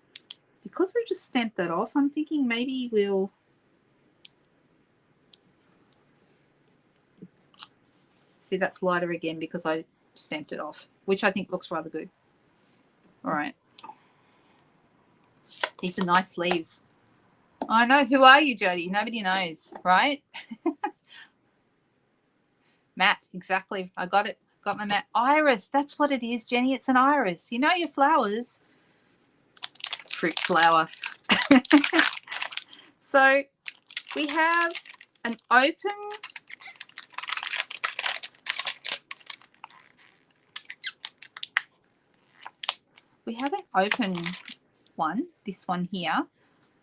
because we just stamped that off, I'm thinking maybe we'll see, that's lighter again because I stamped it off, which I think looks rather good. All right. These are nice leaves. I know. Who are you, Jody? Nobody knows, right? Matte, exactly. I got it. Got my matte. Iris. That's what it is, Jenny. It's an iris. You know your flowers. Fruit flower. So we have an open one, this one here,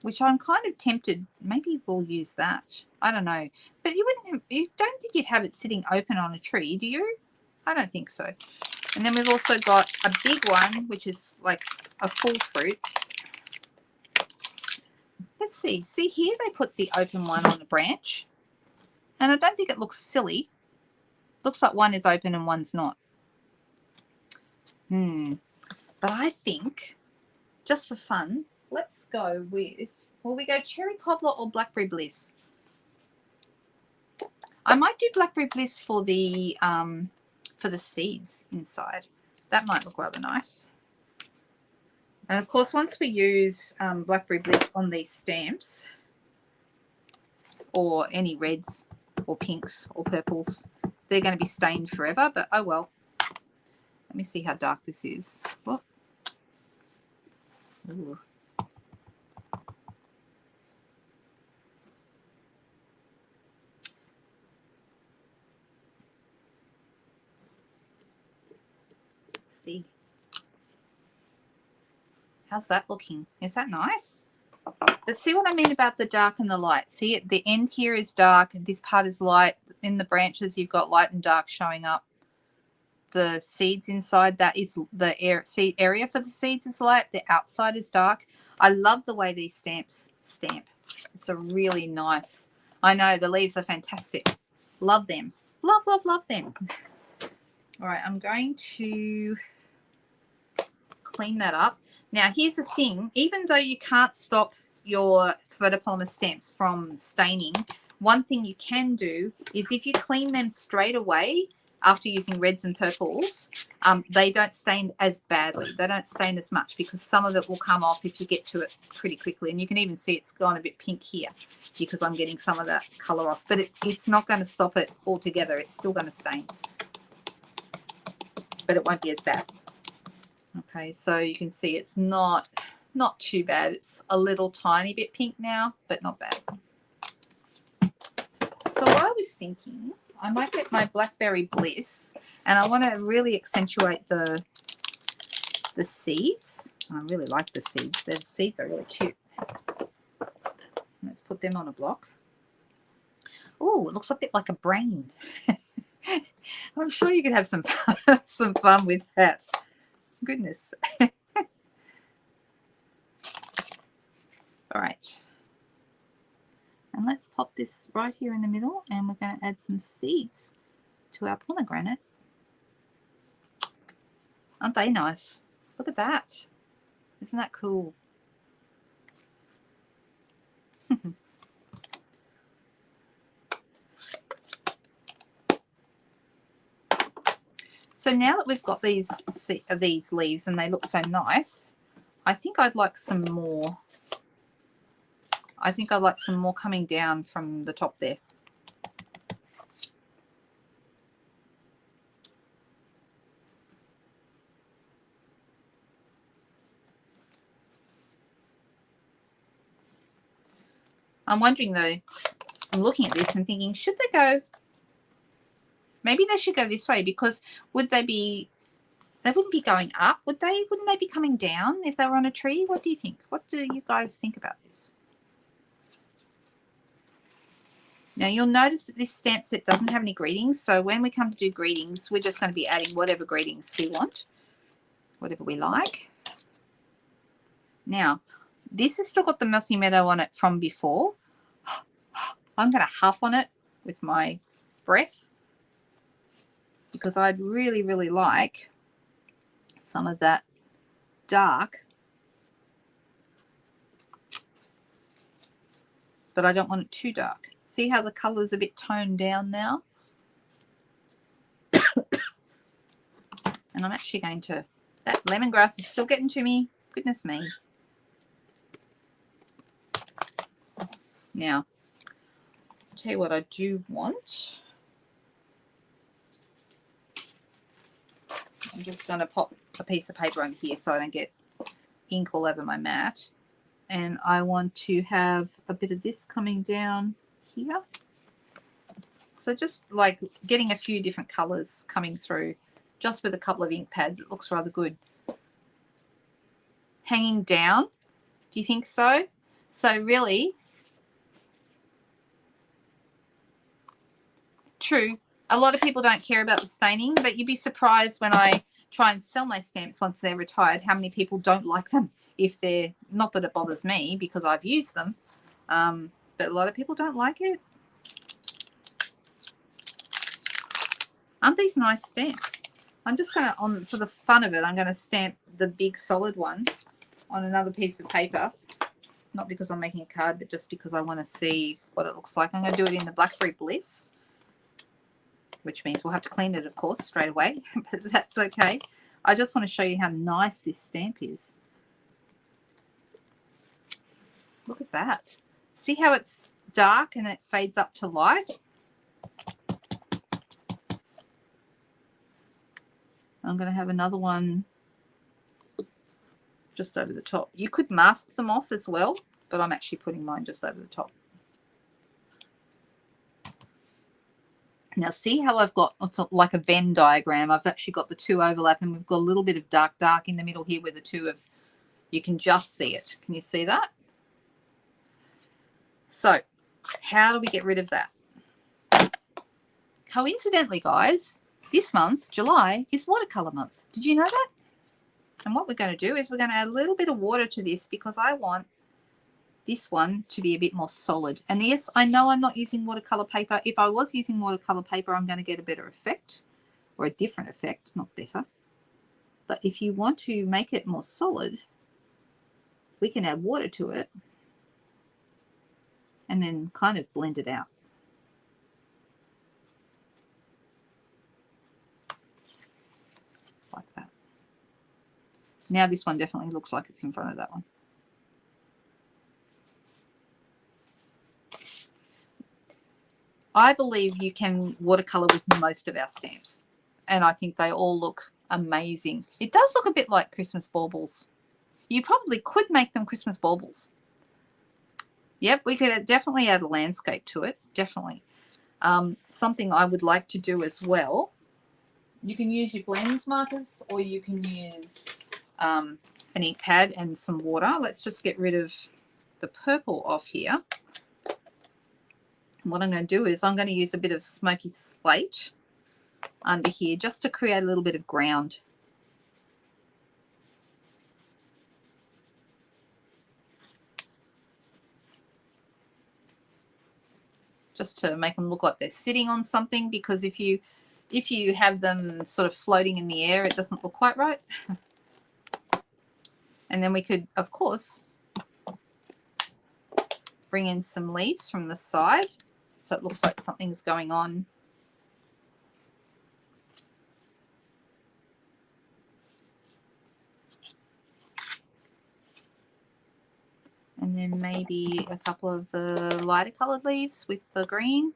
which I'm kind of tempted, maybe we'll use that. I don't know. But you don't think you'd have it sitting open on a tree, do you? I don't think so. And then we've also got a big one, which is like a full fruit. Let's see. See here, they put the open one on the branch. And I don't think it looks silly. Looks like one is open and one's not. But I think, just for fun, let's go with, will we go Cherry Cobbler or Blackberry Bliss? I might do Blackberry Bliss for the seeds inside. That might look rather nice. And of course, once we use Blackberry Bliss on these stamps, or any reds or pinks or purples, they're going to be stained forever, but oh well. Let me see how dark this is. Oh. Ooh. see. How's that looking? Is that nice? But see what I mean about the dark and the light? See, at the end here is dark, and this part is light. In the branches, you've got light and dark showing up. The seeds inside, that is the seed area for the seeds is light. The outside is dark. I love the way these stamps stamp. It's a really nice. I know the leaves are fantastic. Love them. Love, love, love them. All right, I'm going to clean that up. Now, here's the thing. Even though you can't stop your photopolymer stamps from staining, one thing you can do is if you clean them straight away after using reds and purples, they don't stain as badly. They don't stain as much because some of it will come off if you get to it pretty quickly. And you can even see it's gone a bit pink here because I'm getting some of that color off. But it's not going to stop it altogether. It's still going to stain. But it won't be as bad. Okay, so you can see it's not too bad. It's a little tiny bit pink now, but not bad. So what I was thinking, I might get my Blackberry Bliss, and I want to really accentuate the seeds. I really like the seeds. The seeds are really cute. Let's put them on a block. Oh, it looks a bit like a brain. I'm sure you could have some fun with that. Goodness. All right. And let's pop this right here in the middle, and we're going to add some seeds to our pomegranate. Aren't they nice? Look at that. Isn't that cool? So now that we've got these leaves and they look so nice, I think I'd like some more. I think I'd like some more coming down from the top there. I'm wondering though, I'm looking at this and thinking, should they go, maybe they should go this way, because would they be, they wouldn't be going up, would they? Wouldn't they be coming down if they were on a tree? What do you think? What do you guys think about this? Now you'll notice that this stamp set doesn't have any greetings, so when we come to do greetings, we're just going to be adding whatever greetings we want, whatever we like. Now, this has still got the Mossy Meadow on it from before. I'm going to huff on it with my breath because I'd really, really like some of that dark, but I don't want it too dark. See how the color's a bit toned down now? And I'm actually going to, that lemongrass is still getting to me. Goodness me. Now, I'll tell you what I do want. I'm just going to pop a piece of paper on here so I don't get ink all over my mat. And I want to have a bit of this coming down here. So just like getting a few different colors coming through just with a couple of ink pads. It looks rather good. Hanging down, do you think so? So really, true, a lot of people don't care about the staining, but you'd be surprised when I try and sell my stamps once they're retired how many people don't like them. If they're, not that it bothers me because I've used them, but a lot of people don't like it. Aren't these nice stamps? I'm just going to, for the fun of it, I'm going to stamp the big solid one on another piece of paper. Not because I'm making a card, but just because I want to see what it looks like. I'm going to do it in the Blackberry Bliss, which means we'll have to clean it, of course, straight away, but that's okay. I just want to show you how nice this stamp is. Look at that. See how it's dark and it fades up to light? I'm going to have another one just over the top. You could mask them off as well, but I'm actually putting mine just over the top. Now see how I've got, it's like a Venn diagram. I've actually got the two overlapping. We've got a little bit of dark in the middle here where the two of, you can just see it. Can you see that? So how do we get rid of that? Coincidentally, guys, this month, July, is watercolor month. Did you know that? And what we're going to do is we're going to add a little bit of water to this because I want this one to be a bit more solid. And yes, I know I'm not using watercolor paper. If I was using watercolor paper, I'm going to get a better effect, or a different effect, not better. But if you want to make it more solid, we can add water to it and then kind of blend it out. Like that. Now this one definitely looks like it's in front of that one. I believe you can watercolor with most of our stamps, and I think they all look amazing. It does look a bit like Christmas baubles. You probably could make them Christmas baubles. Yep, we could definitely add a landscape to it, definitely. Something I would like to do as well, you can use your blends markers, or you can use an ink pad and some water. Let's just get rid of the purple off here. What I'm going to do is I'm going to use a bit of smoky slate under here just to create a little bit of ground. Just to make them look like they're sitting on something, because if you have them sort of floating in the air, it doesn't look quite right. And then we could, of course, bring in some leaves from the side so it looks like something's going on. And then maybe a couple of the lighter colored leaves with the green.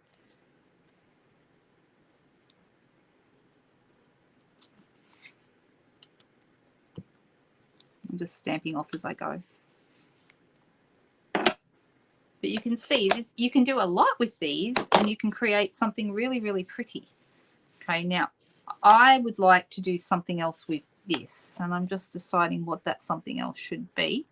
I'm just stamping off as I go. But you can see this, you can do a lot with these and you can create something really, really pretty. Okay, now I would like to do something else with this, and I'm just deciding what that something else should be.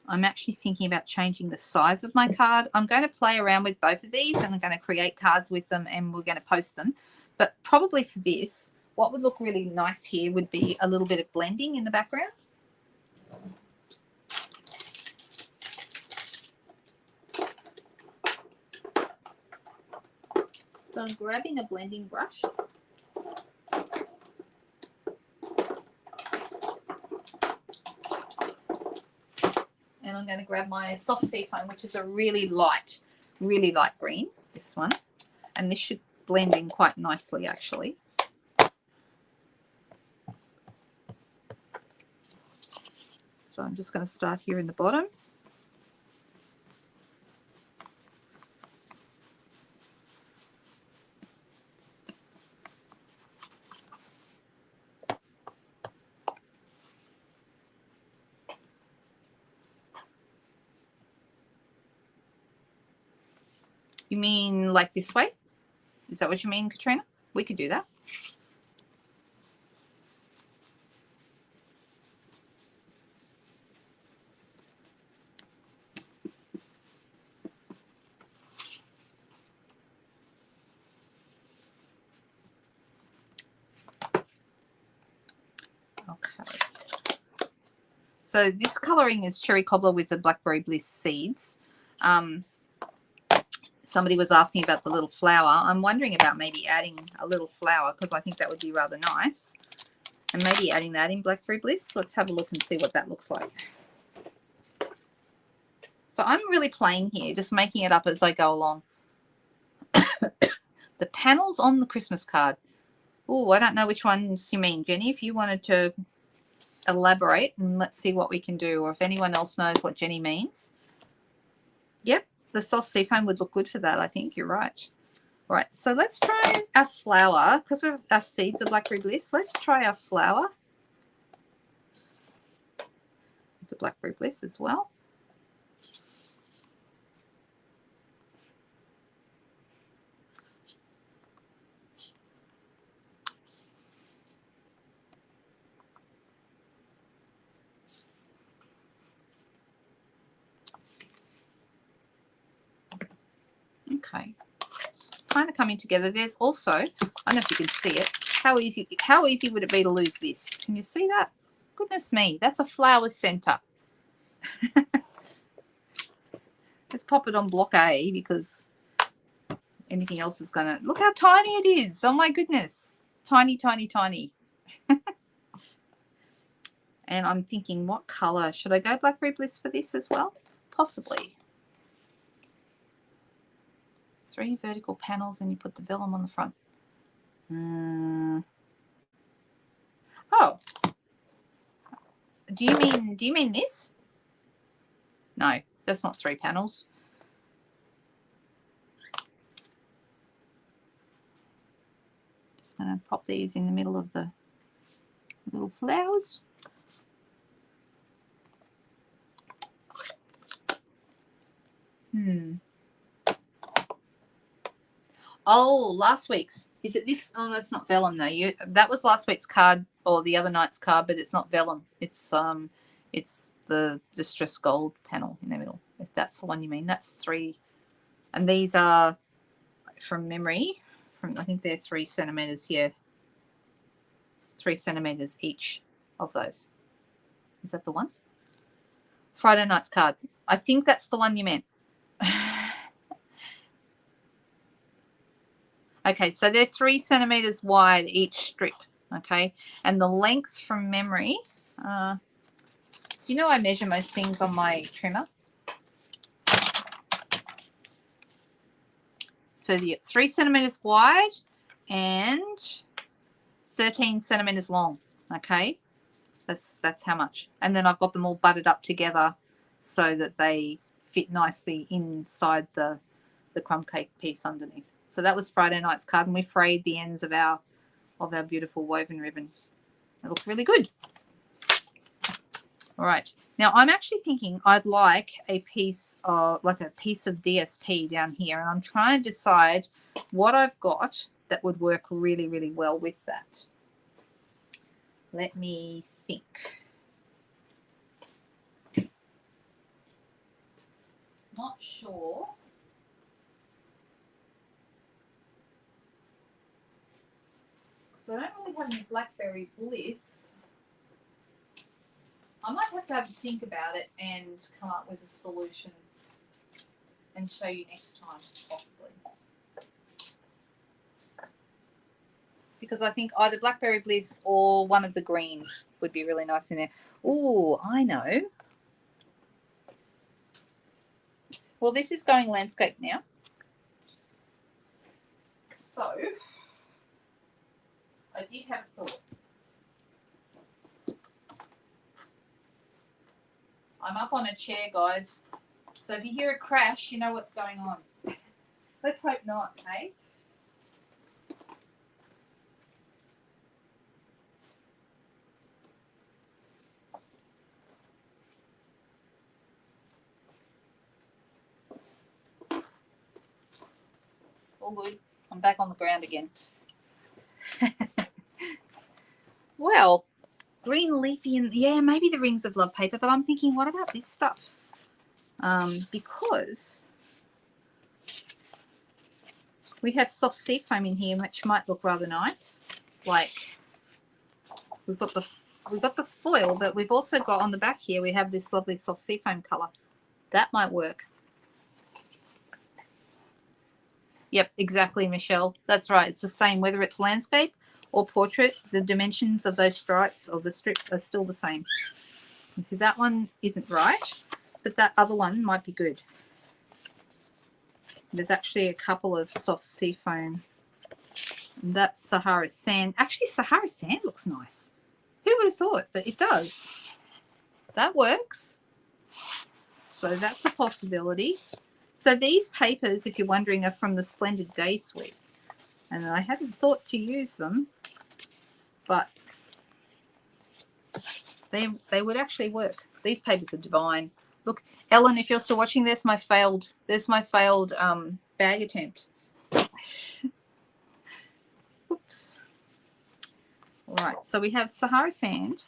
I'm actually thinking about changing the size of my card. I'm going to play around with both of these, and I'm going to create cards with them, and we're going to post them. But probably for this, what would look really nice here would be a little bit of blending in the background. So I'm grabbing a blending brush. And I'm going to grab my soft sea foam, which is a really light green, this one. And this should blend in quite nicely, actually. So I'm just going to start here in the bottom. You mean like this way? Is that what you mean, Katrina? We could do that. Okay. So this colouring is Cherry Cobbler with the Blackberry Bliss seeds. Somebody was asking about the little flower. I'm wondering about maybe adding a little flower because I think that would be rather nice. And maybe adding that in Blackberry Bliss. Let's have a look and see what that looks like. So I'm really playing here, just making it up as I go along. The panels on the Christmas card. Oh, I don't know which ones you mean, Jenny. If you wanted to elaborate, and let's see what we can do, or if anyone else knows what Jenny means. Yep, the soft sea foam would look good for that. I think you're right. All right, so let's try our flower because our seeds are Blackberry Bliss. Let's try our flower. It's a Blackberry Bliss as well. Okay, it's kind of coming together. There's also, I don't know if you can see it. How easy would it be to lose this? Can you see that? Goodness me, that's a flower center. Let's pop it on block A because anything else is gonna, look how tiny it is. Oh my goodness, tiny, tiny, tiny. And I'm thinking, what color should I go? Blackberry Bliss for this as well? Possibly. 3 vertical panels, and you put the vellum on the front. Oh, do you mean this? No, that's not 3 panels. Just going to pop these in the middle of the little flowers. Oh, last week's. Is it this? Oh, that's not vellum though. That was last week's card or the other night's card, but it's not vellum. It's the distress gold panel in the middle. If that's the one you mean, that's 3. And these are from memory. I think they're 3 centimeters here. 3 centimeters each of those. Is that the one? Friday night's card. I think that's the one you meant. Okay, so they're 3 centimeters wide each strip. Okay, and the length from memory. You know I measure most things on my trimmer. So you get 3 centimeters wide and 13 centimeters long. Okay, that's how much. And then I've got them all butted up together so that they fit nicely inside the crumb cake piece underneath. So that was Friday night's card, and we frayed the ends of our beautiful woven ribbon. It looked really good. All right, now I'm actually thinking I'd like a piece of DSP down here, and I'm trying to decide what I've got that would work really, really well with that. Let me think. Not sure. So I don't really have any Blackberry Bliss. I might have to have a think about it and come up with a solution and show you next time, possibly. Because I think either Blackberry Bliss or one of the greens would be really nice in there. Oh, I know. Well, this is going landscape now. So I did have a thought. I'm up on a chair, guys. So if you hear a crash, you know what's going on. Let's hope not, hey? All good. I'm back on the ground again. Well, green leafy and yeah, maybe the Rings of Love paper, but I'm thinking, what about this stuff? Because we have soft sea foam in here, which might look rather nice. Like we've got the foil, but we've also got on the back here we have this lovely soft sea foam color. That might work. Yep, exactly, Michelle. That's right. It's the same whether it's landscape or portrait. The dimensions of those stripes or the strips are still the same. You see that one isn't right, but that other one might be good. There's actually a couple of soft sea foam. And that's Sahara Sand. Actually, Sahara Sand looks nice. Who would have thought? But it does. That works. So that's a possibility. So these papers, if you're wondering, are from the Splendid Day Suite. And I hadn't thought to use them, but they would actually work. These papers are divine. Look, Ellen, if you're still watching, there's my failed bag attempt. Oops. All right, so we have Sahara Sand.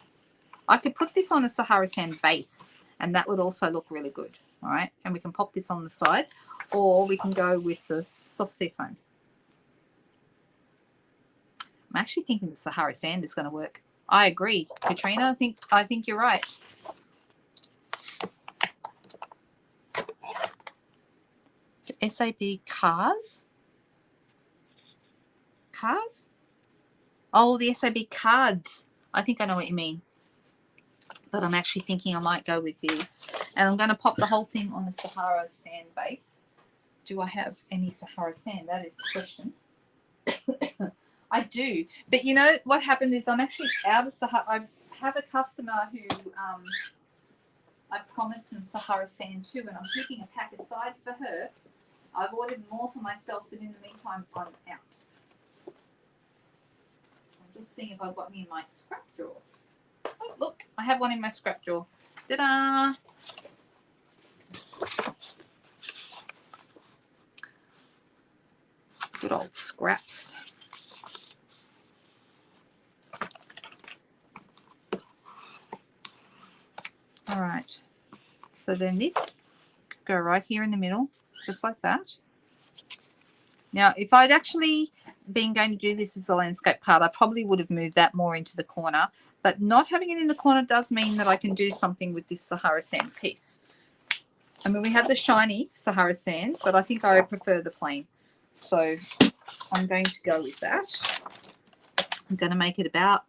I could put this on a Sahara Sand base, and that would also look really good. All right, and we can pop this on the side. or we can go with the soft sea foam. I'm actually thinking the Sahara Sand is going to work. I agree, Katrina. I think you're right. The SAB cars? Cars? Oh, the SAB cards. I think I know what you mean. But I'm actually thinking I might go with this. And I'm going to pop the whole thing on the Sahara Sand base. Do I have any Sahara Sand? That is the question. I do. But you know what happened is I'm actually out of Sahara. I have a customer who I promised some Sahara Sand to, and I'm keeping a pack aside for her. I've ordered more for myself, but in the meantime, I'm out. So I'm just seeing if I've got any in my scrap drawer. Oh, look, I have one in my scrap drawer. Ta-da! Good old scraps. All right. So then this could go right here in the middle, just like that. Now, if I'd actually been going to do this as a landscape card, I probably would have moved that more into the corner. But not having it in the corner does mean that I can do something with this Sahara Sand piece. I mean, we have the shiny Sahara Sand, but I think I prefer the plain. So I'm going to go with that. I'm going to make it about,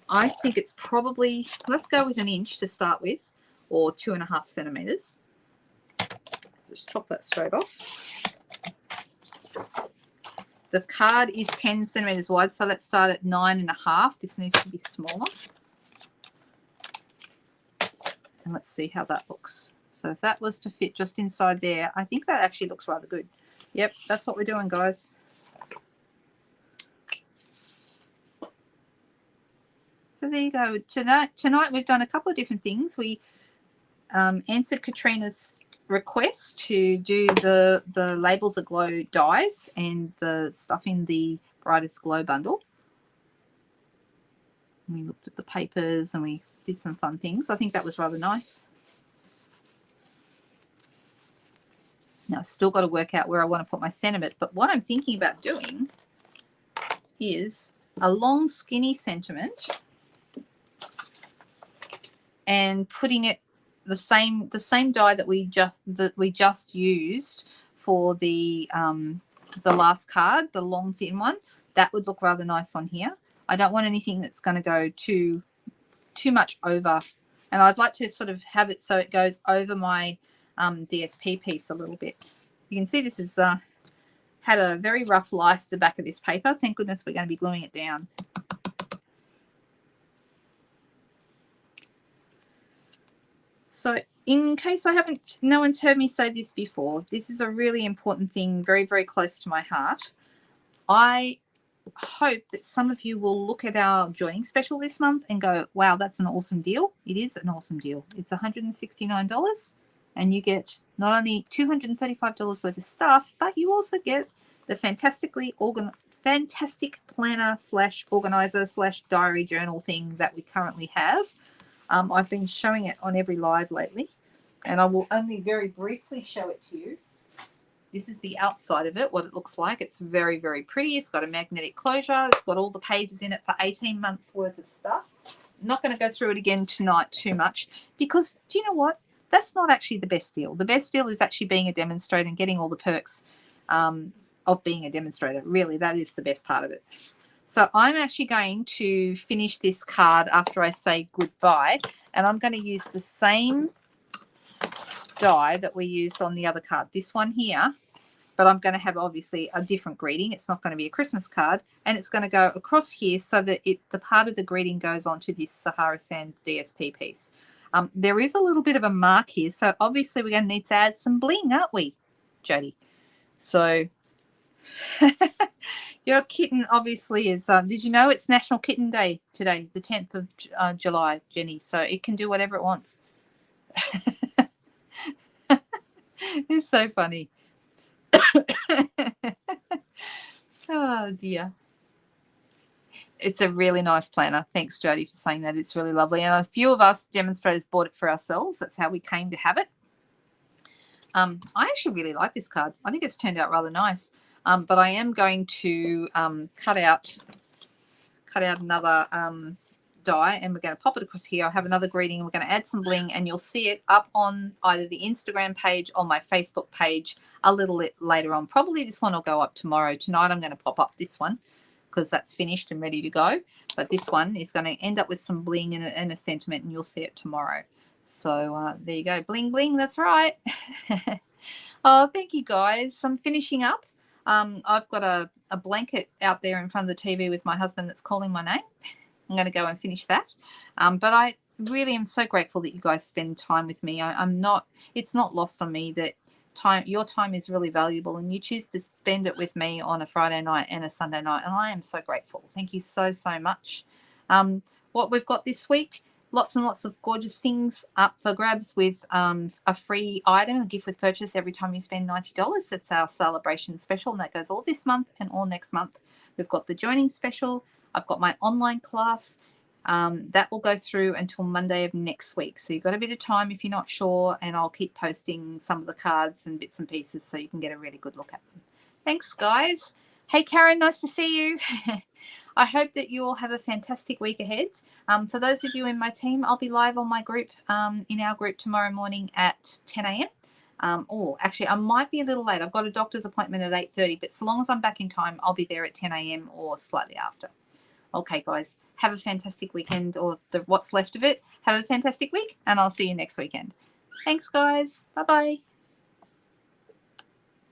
I think it's probably, let's go with 1 inch to start with, or 2.5 centimeters. Just chop that straight off. The card is 10 centimeters wide, so let's start at 9.5. This needs to be smaller. And let's see how that looks. So if that was to fit just inside there, I think that actually looks rather good. Yep, that's what we're doing, guys. So there you go. Tonight we've done a couple of different things. We answered Katrina's request to do the Labels Aglow dies and the stuff in the Brightest Glow bundle. And we looked at the papers and we did some fun things. I think that was rather nice. Now I've still got to work out where I want to put my sentiment, but what I'm thinking about doing is a long skinny sentiment and putting it the same dye that we just used for the last card, the long thin one. That would look rather nice on here. I don't want anything that's going to go too much over, and I'd like to sort of have it so it goes over my DSP piece a little bit. You can see this has had a very rough life, the back of this paper. Thank goodness we're going to be gluing it down. So in case no one's heard me say this before, this is a really important thing, very, very close to my heart. I hope that some of you will look at our joining special this month and go, wow, that's an awesome deal. It is an awesome deal. It's $169 and you get not only $235 worth of stuff, but you also get the fantastic planner / organizer / diary journal thing that we currently have. I've been showing it on every live lately, and I will only very briefly show it to you. This is the outside of it, what it looks like. It's very, very pretty. It's got a magnetic closure. It's got all the pages in it for 18 months worth of stuff. I'm not going to go through it again tonight too much because, do you know what? That's not actually the best deal. The best deal is actually being a demonstrator and getting all the perks of being a demonstrator. Really, that is the best part of it. So I'm actually going to finish this card after I say goodbye, and I'm going to use the same die that we used on the other card, this one here, but I'm going to have obviously a different greeting. It's not going to be a Christmas card, and it's going to go across here so that the part of the greeting goes onto this Sahara Sand DSP piece. There is a little bit of a mark here, so obviously we're going to need to add some bling, aren't we, Jody? So your kitten obviously is, did you know it's National Kitten Day today, the 10th of July, Jenny, so it can do whatever it wants. It's so funny. Oh dear. It's a really nice planner. Thanks, Jody, for saying that. It's really lovely. And a few of us demonstrators bought it for ourselves. That's how we came to have it. I actually really like this card. I think it's turned out rather nice. But I am going to cut out another die, and we're going to pop it across here. I have another greeting. We're going to add some bling, and you'll see it up on either the Instagram page or my Facebook page a little bit later on. Probably this one will go up tomorrow. Tonight I'm going to pop up this one because that's finished and ready to go. But this one is going to end up with some bling and a sentiment, and you'll see it tomorrow. So there you go. Bling, bling. That's right. Oh, thank you, guys. I'm finishing up. I've got a blanket out there in front of the TV with my husband that's calling my name. I'm going to go and finish that. But I really am so grateful that you guys spend time with me. It's not lost on me that your time is really valuable, and you choose to spend it with me on a Friday night and a Sunday night, and I am so grateful. Thank you so much. What we've got this week, lots and lots of gorgeous things up for grabs with a free item, a gift with purchase every time you spend $90. That's our celebration special, and that goes all this month and all next month. We've got the joining special. I've got my online class. That will go through until Monday of next week. So you've got a bit of time if you're not sure, and I'll keep posting some of the cards and bits and pieces so you can get a really good look at them. Thanks, guys. Hey, Karen, nice to see you. I hope that you all have a fantastic week ahead. For those of you in my team, I'll be live on my group, in our group tomorrow morning at 10 a.m. Or actually, I might be a little late. I've got a doctor's appointment at 8:30, but so long as I'm back in time, I'll be there at 10 a.m. or slightly after. Okay, guys, have a fantastic weekend, or what's left of it. Have a fantastic week, and I'll see you next weekend. Thanks, guys. Bye-bye.